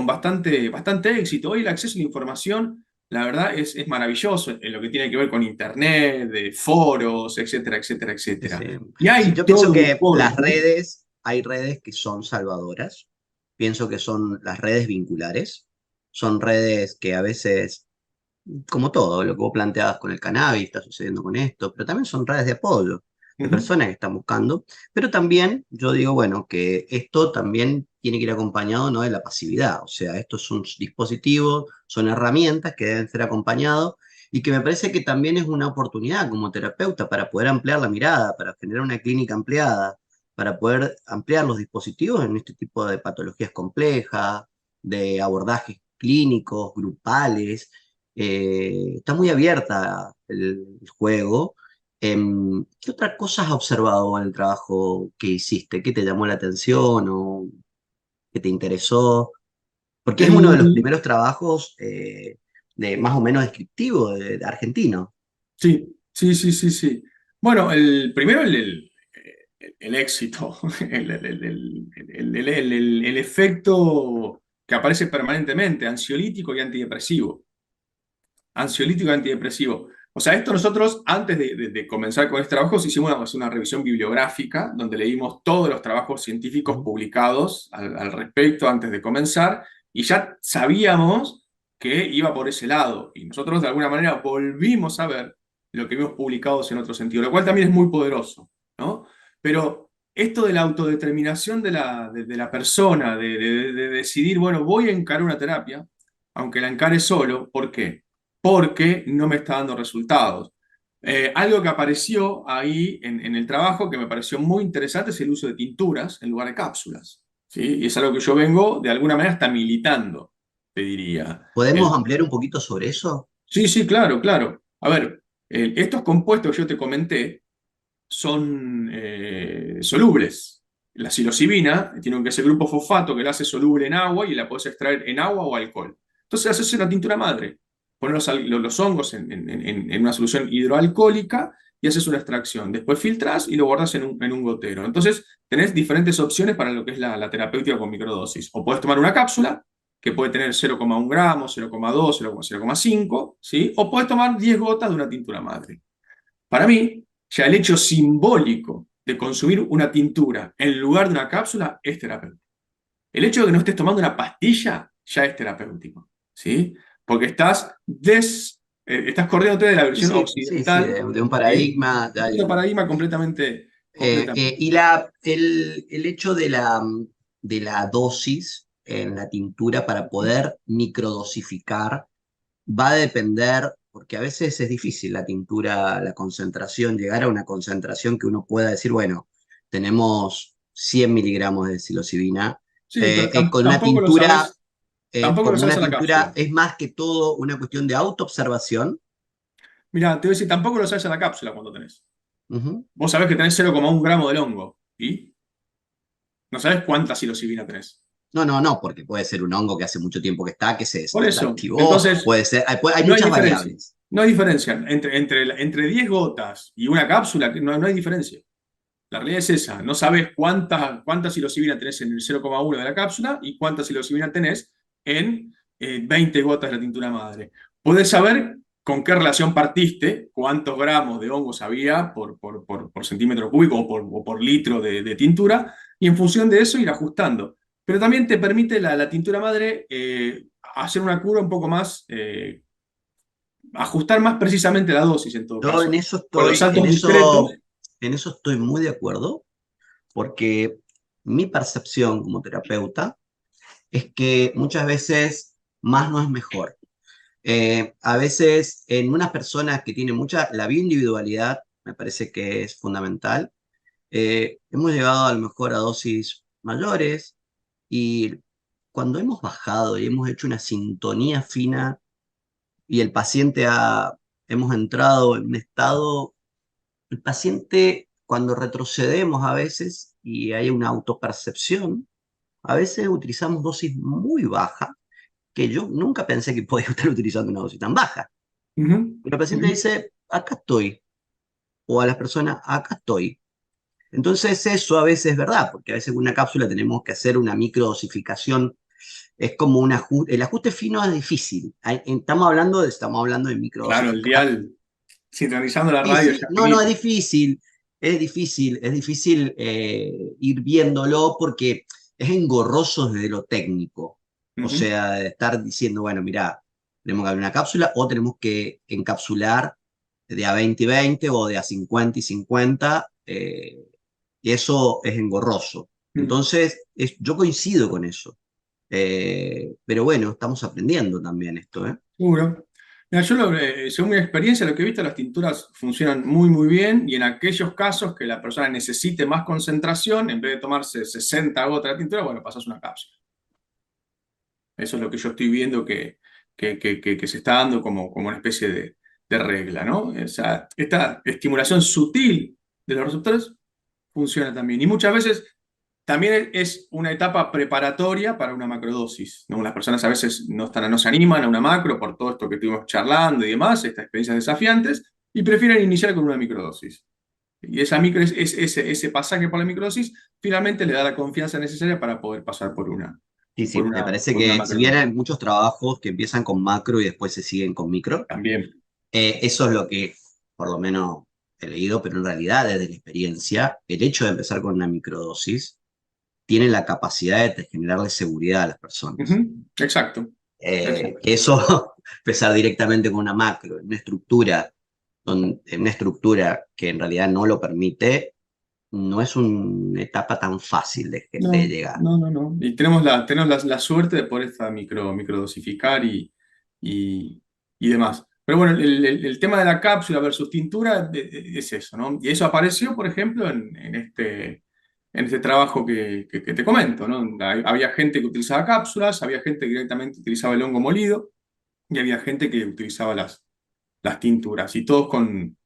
A: bastante éxito. Hoy el acceso a la información, la verdad, es maravilloso en lo que tiene que ver con internet, de foros, etcétera, etcétera,
B: Sí, sí.
A: etcétera. Y
B: Sí,
A: hay
B: yo pienso
A: todo un
B: que las
A: corpus.
B: redes, hay redes que son salvadoras. Pienso que son las redes vinculares. Son redes que a veces, como todo, lo que vos planteabas con el cannabis, está sucediendo con esto, pero también son redes de apoyo, de
A: Ujú,
B: personas que están buscando. Pero también yo digo, bueno, que esto también tiene que ir acompañado no de la pasividad. O sea, estos son dispositivos, son herramientas que deben ser acompañados y que me parece que también es una oportunidad como terapeuta para poder ampliar la mirada, para generar una clínica ampliada, para poder ampliar los dispositivos en este tipo de patologías complejas, de abordajes clínicos, grupales. Está muy abierta el juego. ¿Qué otras cosas has observado en el trabajo que hiciste? ¿Qué te llamó la atención o qué te interesó? Porque es uno de los
A: El-
B: primeros trabajos de más o menos descriptivo de argentino.
A: sí, sí, sí, sí, sí. Bueno, primero el éxito, el efecto que aparece permanentemente, ansiolítico y antidepresivo. Ansiolítico y antidepresivo. O sea, esto nosotros, antes de comenzar con este trabajo, hicimos una revisión bibliográfica donde leímos todos los trabajos científicos
B: Ujú.
A: publicados al respecto antes de comenzar y ya sabíamos que iba por ese lado. Y nosotros de alguna manera volvimos a ver lo que vimos publicados en otro sentido, lo cual también es muy poderoso, ¿no? Pero esto de la autodeterminación de la persona, de decidir, bueno, voy a encarar una terapia, aunque la encare solo, ¿por qué? Porque no me está dando resultados. Algo que apareció ahí en el trabajo que me pareció muy interesante es el uso de tinturas en lugar de cápsulas, ¿sí? Y es algo que yo vengo de alguna manera hasta militando, te diría.
B: ¿Podemos ampliar un poquito sobre eso?
A: Sí, sí, claro, claro. A ver, estos compuestos que yo te comenté son solubles. La psilocibina tiene que ser grupo fosfato que la hace soluble en agua y la puedes extraer en agua o alcohol. Entonces haces una tintura madre. Pones los hongos en una solución hidroalcohólica y haces una extracción. Después filtras y lo guardas en un gotero. Entonces tenés diferentes opciones para lo que es la terapéutica con microdosis. O puedes tomar una cápsula que puede tener 0,1 gramos, 0,2, 0,5, ¿sí? O puedes tomar 10 gotas de una tintura madre. Para mí, ya el hecho simbólico de consumir una tintura en lugar de una cápsula es terapéutico. El hecho de que no estés tomando una pastilla ya es terapéutico, ¿sí? Porque estás corriéndote de la
B: Sí,
A: versión
B: sí, sí, sí,
A: occidental,
B: de un
A: ¿sí?
B: paradigma.
A: De un paradigma completamente.
B: Y el hecho de la dosis en la tintura para poder microdosificar va a depender, porque a veces es difícil la tintura, la concentración, llegar a una concentración que uno pueda decir, bueno, tenemos 100 miligramos de psilocibina.
A: Sí, pero
B: Con una
A: tampoco lo
B: tintura,
A: sabes, tampoco lo
B: como
A: sabes
B: una
A: a la
B: tintura
A: cápsula.
B: es más que todo una cuestión de autoobservación.
A: Mira, te voy a decir, tampoco lo sabes a la cápsula cuando tenés.
B: Ujú.
A: Vos sabés que tenés 0,1 gramo del hongo y no sabés cuánta psilocibina tenés.
B: No, no, no, porque puede ser un hongo que hace mucho tiempo que está, que se
A: Por eso.
B: desactivó,
A: Entonces,
B: puede ser, hay
A: no hay
B: muchas
A: diferencia.
B: variables.
A: No hay diferencia. Entre 10 gotas y una cápsula, no hay diferencia. La realidad es esa. No sabes cuánta psilocibina tenés en el 0,1 de la cápsula y cuánta psilocibina tenés en 20 gotas de la tintura madre. Podés saber con qué relación partiste, cuántos gramos de hongos había por centímetro cúbico o por litro de tintura, y en función de eso ir ajustando. Pero también te permite la tintura madre hacer una cura un poco más, ajustar más precisamente la dosis en todo
B: Yo
A: caso. Con los saltos discretos.
B: en eso estoy muy de acuerdo, porque mi percepción como terapeuta es que muchas veces más no es mejor. A veces en unas personas que tienen mucha, la bioindividualidad me parece que es fundamental. Hemos llegado a lo mejor a dosis mayores y cuando hemos bajado y hemos hecho una sintonía fina y hemos entrado en un estado, el paciente cuando retrocedemos a veces y hay una autopercepción, a veces utilizamos dosis muy bajas que yo nunca pensé que podía estar utilizando una dosis tan baja.
A: Ujú,
B: Pero el paciente
A: ujú.
B: dice, acá estoy, o a las personas, acá estoy. Entonces eso a veces es verdad, porque a veces con una cápsula tenemos que hacer una microdosificación, es como un ajuste, el ajuste fino es difícil. Estamos hablando de
A: Claro, el
B: microdosificar.
A: dial, sintonizando la radio
B: Difícil,
A: ya
B: no, no,
A: finito.
B: es difícil ir viéndolo porque es engorroso desde lo técnico. O
A: Ujú,
B: sea, de estar diciendo, bueno, mira, tenemos que abrir una cápsula o tenemos que encapsular de a 20 y 20 o de a 50 y 50, y eso es engorroso.
A: ujú.
B: Entonces, yo coincido con eso. Pero bueno, estamos aprendiendo también esto, ¿eh?
A: Seguro. Mira, según mi experiencia, lo que he visto, las tinturas funcionan muy, muy bien y en aquellos casos que la persona necesite más concentración, en vez de tomarse 60 gotas de tintura, bueno, pasas una cápsula. Eso es lo que yo estoy viendo que se está dando como una especie de regla, ¿no? O sea, esta estimulación sutil de los receptores funciona también. Y muchas veces también es una etapa preparatoria para una macrodosis, ¿no? Las personas a veces no se animan a una macro por todo esto que estuvimos charlando y demás, estas experiencias desafiantes, y prefieren iniciar con una microdosis. Y esa micro, ese pasaje por la microdosis finalmente le da la confianza necesaria para poder pasar por una,
B: Sí,
A: por
B: sí, me
A: una,
B: parece
A: por una
B: que si bien
A: macrodosis.
B: hay muchos trabajos que empiezan con macro y después se siguen con micro,
A: También.
B: eso es lo que por lo menos he leído, pero en realidad desde la experiencia, el hecho de empezar con una microdosis tiene la capacidad de generarle seguridad a las personas.
A: Ujú. Exacto. Exacto.
B: Que eso, empezar directamente con una macro, en una estructura que en realidad no lo permite, no es una etapa tan fácil de
A: No,
B: llegar.
A: no, no, no. Y tenemos la suerte de poder esta microdosificar y, y demás. Pero bueno, el tema de la cápsula versus tintura es eso, ¿no? Y eso apareció, por ejemplo, en este trabajo que te comento, ¿no? Había gente que utilizaba cápsulas, había gente que directamente utilizaba el hongo molido y había gente que utilizaba las tinturas, y todos con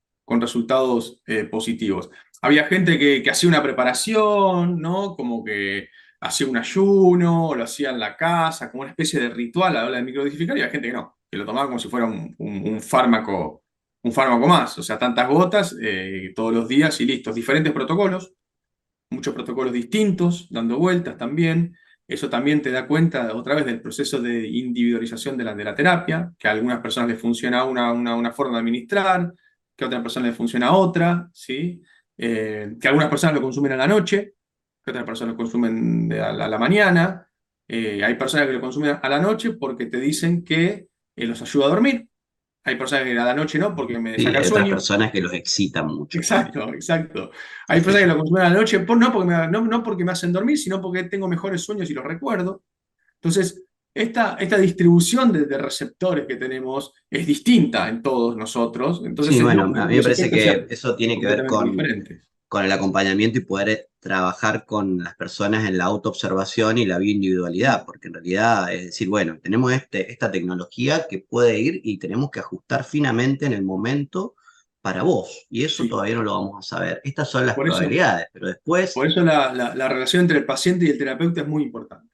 A: resultados positivos. Había gente que hacía una preparación, ¿no? Como que hacía un ayuno, o lo hacía en la casa, como una especie de ritual a la hora de microdosificar, y había gente que no, que lo tomaba como si fuera un fármaco más, o sea, tantas gotas todos los días y listos. Diferentes protocolos, muchos protocolos distintos, dando vueltas también. Eso también te da cuenta otra vez del proceso de individualización de la terapia, que a algunas personas les funciona una forma de administrar, que a otras personas les funciona otra, ¿sí? Que algunas personas lo consumen a la noche, que otras personas lo consumen a la mañana. Hay personas que lo consumen a la noche porque te dicen que los ayuda a dormir. Hay personas que a la noche no, porque me
B: Sí,
A: saca el
B: hay otras
A: sueño.
B: personas que los excitan mucho también.
A: Exacto, exacto.
B: Sí,
A: Hay
B: sí,
A: personas que
B: sí.
A: lo consumen a la noche, no porque me hacen dormir, sino porque tengo mejores sueños y los recuerdo. Entonces, esta distribución de receptores que tenemos es distinta en todos nosotros. Entonces,
B: Sí,
A: es
B: bueno,
A: lógico
B: a
A: que
B: mí me
A: los
B: parece
A: efectos
B: que
A: sean
B: eso tiene que ver
A: completamente diferentes.
B: con el acompañamiento y poder trabajar con las personas en la autoobservación y la bioindividualidad, porque en realidad es decir, bueno, tenemos esta tecnología que puede ir y tenemos que ajustar finamente en el momento para vos, y eso
A: Sí.
B: todavía no lo vamos a saber. Estas son las
A: Por eso,
B: probabilidades, pero
A: por
B: después,
A: eso la relación entre el paciente y el terapeuta es muy importante.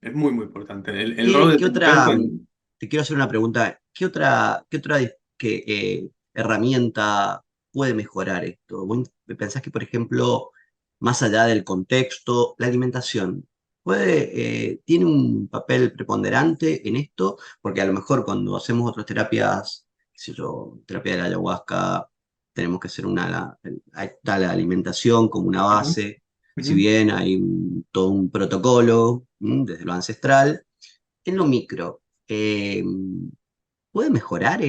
A: es muy, muy importante. El rol
B: ¿Qué,
A: del
B: qué
A: terapeuta
B: otra,
A: en...
B: te quiero hacer una pregunta, herramienta puede mejorar esto? ¿Vos pensás que, por ejemplo, más allá del contexto, la alimentación tiene un papel preponderante en esto? Porque a lo mejor cuando hacemos otras terapias, qué sé yo, terapia de la ayahuasca, tenemos que hacer ahí está la alimentación como una
A: Ujú,
B: base,
A: ujú.
B: si bien hay todo un protocolo desde lo ancestral. En lo micro, ¿puede mejorar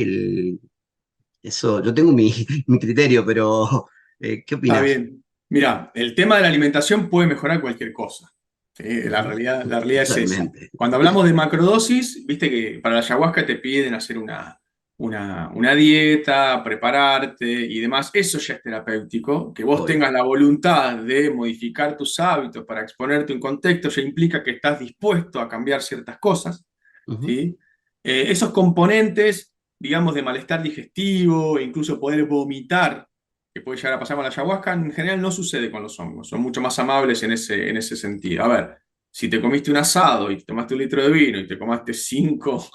B: eso? Yo tengo mi criterio, pero ¿qué
A: Está
B: opinas?
A: bien. Mira, el tema de la alimentación puede mejorar cualquier cosa. ¿Sí?
B: Ujú.
A: La realidad es esa.
B: Totalmente.
A: Cuando hablamos de macrodosis, viste que para la ayahuasca te piden hacer una dieta, prepararte y demás. Eso ya es terapéutico. Que vos
B: Obvio.
A: tengas la voluntad de modificar tus hábitos para exponerte a un contexto ya implica que estás dispuesto a cambiar ciertas cosas.
B: Ujú.
A: ¿Sí? Esos componentes, digamos, de malestar digestivo, e incluso poder vomitar que puede llegar a pasar con la ayahuasca, en general no sucede con los hongos, son mucho más amables en ese sentido. A ver, si te comiste un asado y te tomaste un litro de vino y te tomaste 5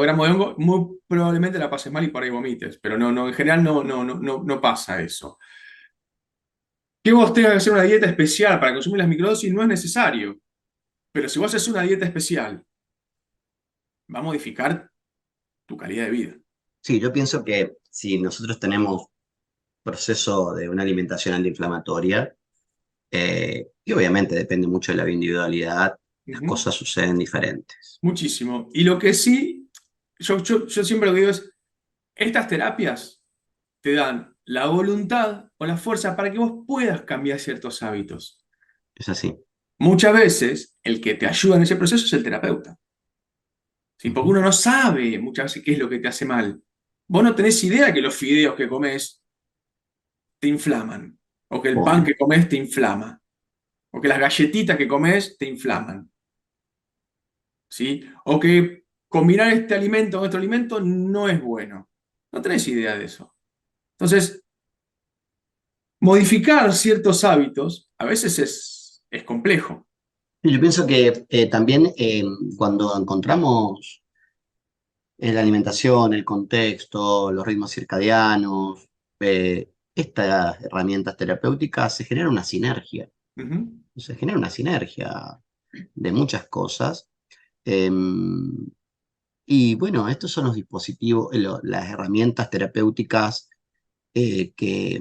A: gramos de hongo, muy probablemente la pases mal y por ahí vomites, pero en general no pasa eso. Que vos tengas que hacer una dieta especial para consumir las microdosis no es necesario, pero si vos haces una dieta especial, va a modificar tu calidad de vida.
B: Sí, yo pienso que si nosotros tenemos proceso de una alimentación antiinflamatoria, y obviamente depende mucho de la individualidad, las
A: Ujú.
B: cosas suceden diferentes.
A: Muchísimo. Y lo que sí, yo siempre lo que digo es, estas terapias te dan la voluntad o la fuerza para que vos puedas cambiar ciertos hábitos.
B: Es así.
A: Muchas veces el que te ayuda en ese proceso es el terapeuta, ¿sí? Porque
B: Ujú.
A: uno no sabe muchas veces qué es lo que te hace mal. Vos no tenés idea que los fideos que comes te inflaman, o que el pan
B: Obvio.
A: que comes te inflama, o que las galletitas que comes te inflaman, ¿sí? O que combinar este alimento con otro alimento no es bueno. No tenés idea de eso. Entonces, modificar ciertos hábitos a veces es complejo.
B: Y yo pienso que también cuando encontramos la alimentación, el contexto, los ritmos circadianos, estas herramientas terapéuticas, se genera una sinergia.
A: Ujú.
B: Se genera una sinergia de muchas cosas. Eh, y bueno, estos son los dispositivos, las herramientas terapéuticas eh, que,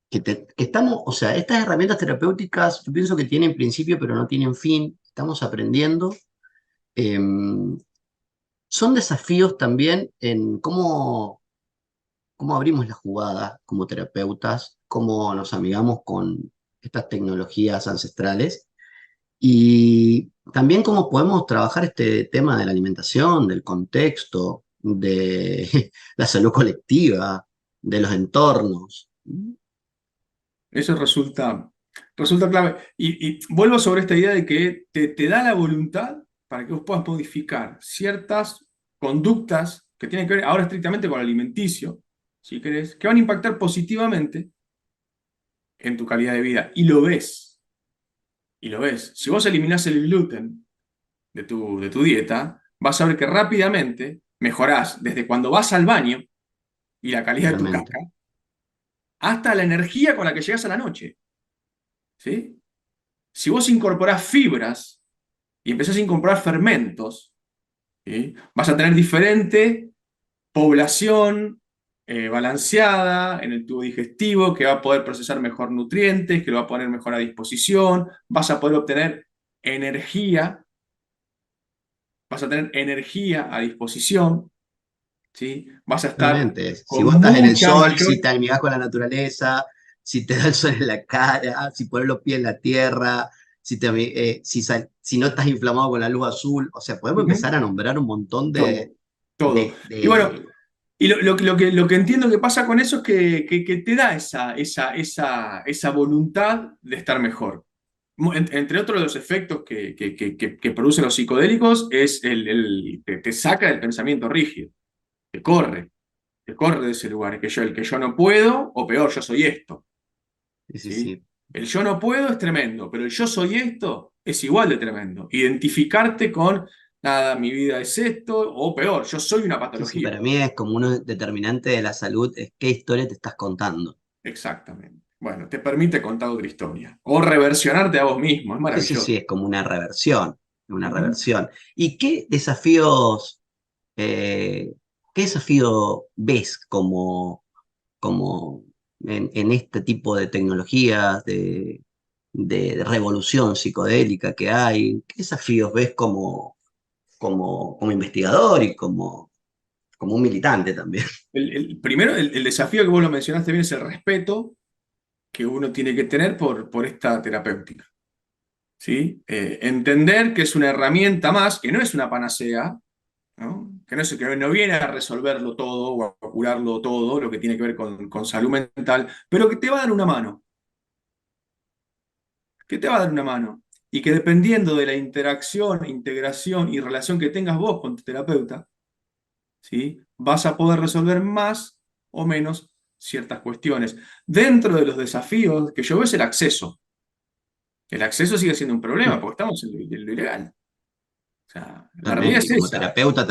B: que estamos, o sea, estas herramientas terapéuticas, yo pienso que tienen principio, pero no tienen fin. Estamos aprendiendo. Eh, son desafíos también en cómo abrimos la jugada como terapeutas, cómo nos amigamos con estas tecnologías ancestrales y también cómo podemos trabajar este tema de la alimentación, del contexto, de la salud colectiva, de los entornos.
A: Eso resulta clave. Y vuelvo sobre esta idea de que te da la voluntad para que vos puedas modificar ciertas conductas que tienen que ver ahora estrictamente con el alimenticio, si querés, que van a impactar positivamente en tu calidad de vida. Y lo ves, y lo ves. Si vos eliminás el gluten de tu dieta, vas a ver que rápidamente mejorás desde cuando vas al baño y la calidad de tu
B: Totalmente.
A: caca, hasta la energía con la que llegas a la noche. ¿Sí? Si vos incorporás fibras y empezás a incorporar fermentos, ¿sí? Vas a tener diferente población balanceada en el tubo digestivo, que va a poder procesar mejor nutrientes, que lo va a poner mejor a disposición, energía, vas a tener energía a disposición, ¿sí? Vas a estar
B: Totalmente. Si
A: con
B: vos estás en el
A: mucha
B: sol, si
A: mayor...
B: te amigás con la naturaleza, si te da el sol en la cara, si pones los pies en la tierra, si no estás inflamado con la luz azul, o sea, podemos
A: Ujú.
B: empezar a nombrar un montón
A: Todo, todo.
B: de,
A: Y bueno,
B: de-
A: y lo que entiendo que pasa con eso es que te da esa voluntad de estar mejor. Entre otros de los efectos que producen los psicodélicos es te saca del pensamiento rígido, te corre, te corre de ese lugar, el que yo no puedo, o peor, yo soy esto,
B: sí, sí,
A: ¿sí?
B: sí.
A: El yo no puedo es tremendo, pero el yo soy esto es igual de tremendo. Identificarte con, nada, mi vida es esto, o peor, yo soy una
B: Sí, sí,
A: patología.
B: para mí es como un determinante de la salud, es qué historia te estás contando.
A: Exactamente. Bueno, te permite contar otra historia. O reversionarte a vos mismo, es
B: Sí, sí, sí,
A: maravilloso.
B: es como una reversión, una
A: Ujú.
B: reversión. ¿Y eh, qué desafío ves como en este tipo de tecnologías, de revolución psicodélica que hay? ¿Qué desafíos ves como investigador y como un militante también?
A: Primero, el desafío que vos lo mencionaste bien es el respeto que uno tiene que tener por esta terapéutica. ¿Sí? Entender que es una herramienta más, que no es una panacea, ¿no? Que no viene a resolverlo todo o a curarlo todo, lo que tiene que ver con salud mental, pero que te va a dar una mano, que te va a dar una mano. Y que dependiendo de la interacción, integración y relación que tengas vos con tu terapeuta, ¿sí? Vas a poder resolver más o menos ciertas cuestiones. Dentro de los desafíos que yo veo es el acceso. El acceso sigue siendo un problema porque estamos en lo ilegal. O sea, la realidad
B: Totalmente. Y
A: es esa.
B: como terapeuta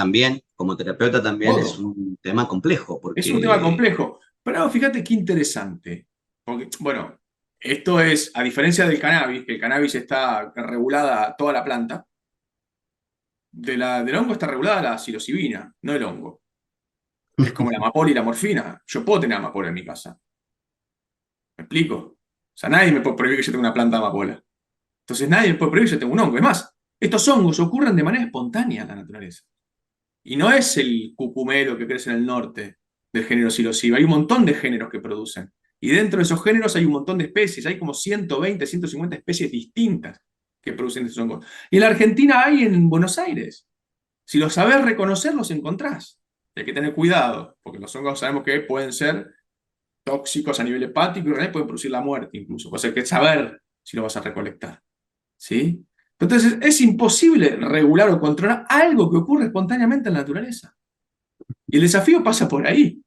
B: también es
A: Todo.
B: un tema complejo,
A: Es un tema
B: porque
A: complejo. Pero fíjate qué interesante. Porque, bueno, esto es, a diferencia del cannabis, que el cannabis está regulada toda la planta, del hongo está regulada la psilocibina, no el hongo. Es como la amapola y la morfina. Yo puedo tener amapola en mi casa. ¿Me explico? O sea, nadie me puede prohibir que yo tenga una planta de amapola. Entonces nadie me puede prohibir que yo tenga un hongo. Es más, estos hongos ocurren de manera espontánea en la naturaleza. Y no es el cucumelo que crece en el norte del género Psilocybe. Hay un montón de géneros que producen. Y dentro de esos géneros hay un montón de especies. Hay como 120, 150 especies distintas que producen estos hongos. Y en la Argentina hay en Buenos Aires. Si los sabés reconocer, los encontrás. Y hay que tener cuidado, porque los hongos sabemos que pueden ser tóxicos a nivel hepático y realmente pueden producir la muerte incluso. Pues hay que saber si lo vas a recolectar. ¿Sí? Entonces es imposible regular o controlar algo que ocurre espontáneamente en la naturaleza. Y el desafío pasa por ahí.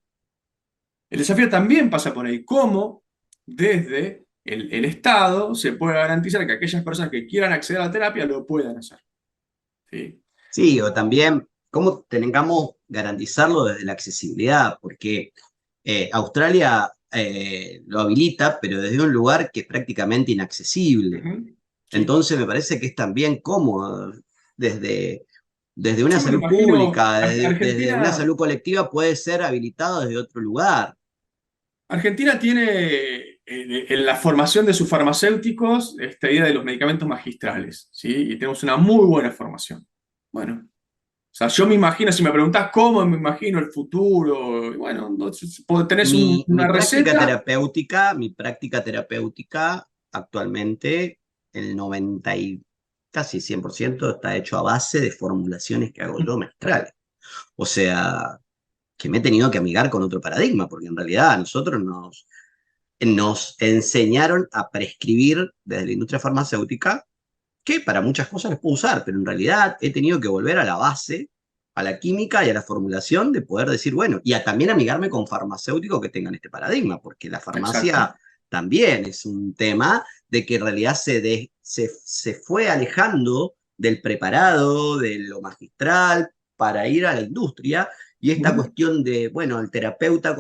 A: El desafío también pasa por ahí. ¿Cómo desde el Estado se puede garantizar que aquellas personas que quieran acceder a la terapia lo puedan hacer? ¿Sí?
B: sí, o también cómo tengamos garantizarlo desde la accesibilidad, porque Australia lo habilita, pero desde un lugar que es prácticamente inaccesible.
A: Ujú. Sí.
B: Entonces me parece que es también cómodo desde, desde una
A: Yo me lo
B: salud
A: imagino,
B: pública, desde una
A: Argentina,
B: salud colectiva puede ser habilitado desde otro lugar.
A: Argentina tiene en la formación de sus farmacéuticos esta idea de los medicamentos magistrales, ¿sí? Y tenemos una muy buena formación. Bueno, o sea, yo me imagino, si me preguntás cómo me imagino el futuro, y bueno, tenés
B: Mi
A: una receta.
B: mi práctica terapéutica actualmente, el 90 y casi 100% está hecho a base de formulaciones que hago yo maestrales. O sea, que me he tenido que amigar con otro paradigma, porque en realidad a nosotros nos enseñaron a prescribir desde la industria farmacéutica, que para muchas cosas los puedo usar, pero en realidad he tenido que volver a la base, a la química y a la formulación de poder decir, bueno, y a también amigarme con farmacéuticos que tengan este paradigma, porque la
A: Exacto.
B: farmacia también es un tema de que en realidad se fue alejando del preparado, de lo magistral, para ir a la industria. Y esta
A: Ujú.
B: cuestión de, bueno, el terapeuta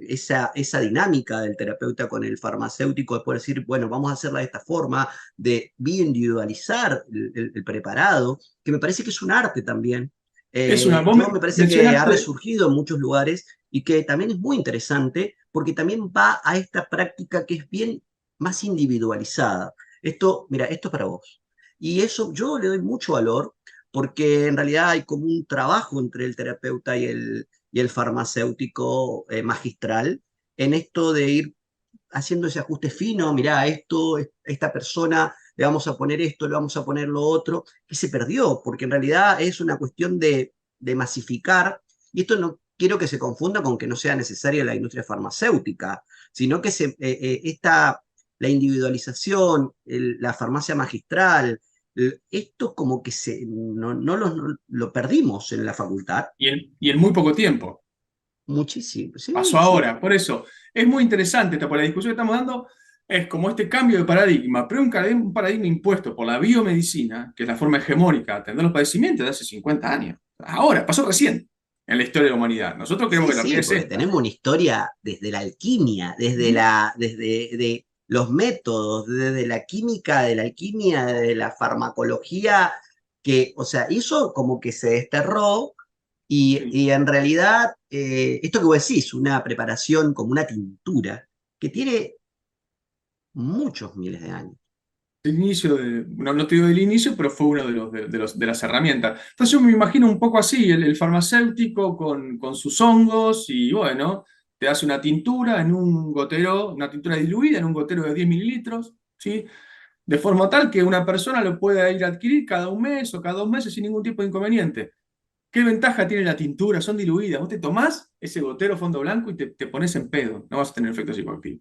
B: esa dinámica del terapeuta con el farmacéutico, de poder decir, bueno, vamos a hacerla de esta forma, de bioindividualizar el preparado, que me parece que es un arte también.
A: Es una, vos
B: Yo me parece que ha
A: mencionaste,
B: resurgido en muchos lugares y que también es muy interesante porque también va a esta práctica que es bien más individualizada. Esto, mira, esto es para vos. Y eso yo le doy mucho valor porque en realidad hay como un trabajo entre el terapeuta y el farmacéutico magistral en esto de ir haciendo ese ajuste fino, mirá, esta persona le vamos a poner esto, le vamos a poner lo otro, que se perdió, porque en realidad es una cuestión de masificar, y esto no quiero que se confunda con que no sea necesaria la industria farmacéutica, sino que la individualización, la farmacia magistral, esto como que no lo perdimos en la facultad
A: y en muy poco tiempo.
B: muchísimo.
A: Pasó
B: Sí, sí.
A: ahora. Por eso, es muy interesante esta, por la discusión que estamos dando. Es como este cambio de paradigma, pero un paradigma impuesto por la biomedicina, que es la forma hegemónica de atender los padecimientos de hace 50 años. Ahora, pasó recién en la historia de la humanidad. Nosotros creemos
B: Sí,
A: que la realidad
B: sí,
A: es
B: porque
A: esta.
B: tenemos una historia desde la alquimia,
A: Ujú.
B: desde de los métodos, desde la química, de la alquimia, de la farmacología, que, o sea, eso como que se desterró
A: Sí.
B: y en realidad, esto que vos decís, una preparación como una tintura, que tiene muchos miles de años.
A: El inicio no, no te digo del inicio, pero fue uno de las herramientas. Entonces yo me imagino un poco así, el farmacéutico con sus hongos y bueno, te hace una tintura en un gotero, una tintura diluida en un gotero de 10 mililitros, ¿sí? De forma tal que una persona lo pueda ir a adquirir cada un mes o cada 2 meses sin ningún tipo de inconveniente. ¿Qué ventaja tiene la tintura? Son diluidas. Vos te tomás ese gotero fondo blanco y te pones en pedo. No vas a tener efecto psicoactivo.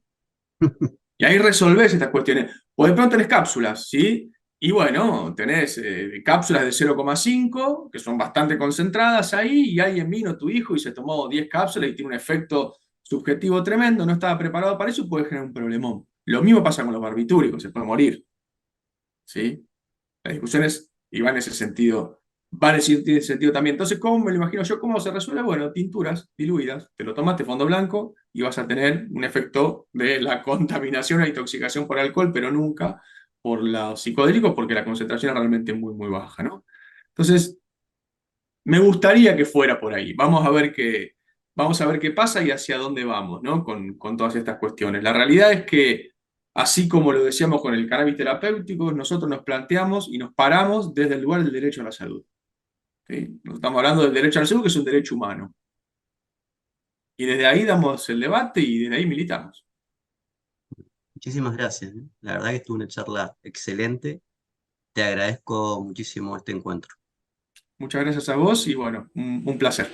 A: Y ahí resolvés estas cuestiones. O de pronto tenés cápsulas, ¿sí? Y bueno, tenés cápsulas de 0,5 que son bastante concentradas ahí, y alguien vino, tu hijo, y se tomó 10 cápsulas y tiene un efecto subjetivo tremendo, no estaba preparado para eso, puede generar un problemón. Lo mismo pasa con los barbitúricos, se puede morir, ¿sí? Las discusiones y va en ese sentido, va en ese sentido también. Entonces, ¿cómo me lo imagino yo? ¿Cómo se resuelve? Bueno, tinturas diluidas, te lo tomaste fondo blanco y vas a tener un efecto de la contaminación o intoxicación por alcohol, pero nunca por los psicodélicos, porque la concentración es realmente muy, muy baja, ¿no? Entonces, me gustaría que fuera por ahí. Vamos a ver qué pasa y hacia dónde vamos, ¿no? Con todas estas cuestiones. La realidad es que, así como lo decíamos con el cannabis terapéutico, nosotros nos planteamos y nos paramos desde el lugar del derecho a la salud. ¿Sí? Nos estamos hablando del derecho a la salud, que es un derecho humano. Y desde ahí damos el debate y desde ahí militamos.
B: Muchísimas gracias, ¿eh? La verdad que estuvo una charla excelente. Te agradezco muchísimo este encuentro.
A: Muchas gracias a vos y bueno, un placer.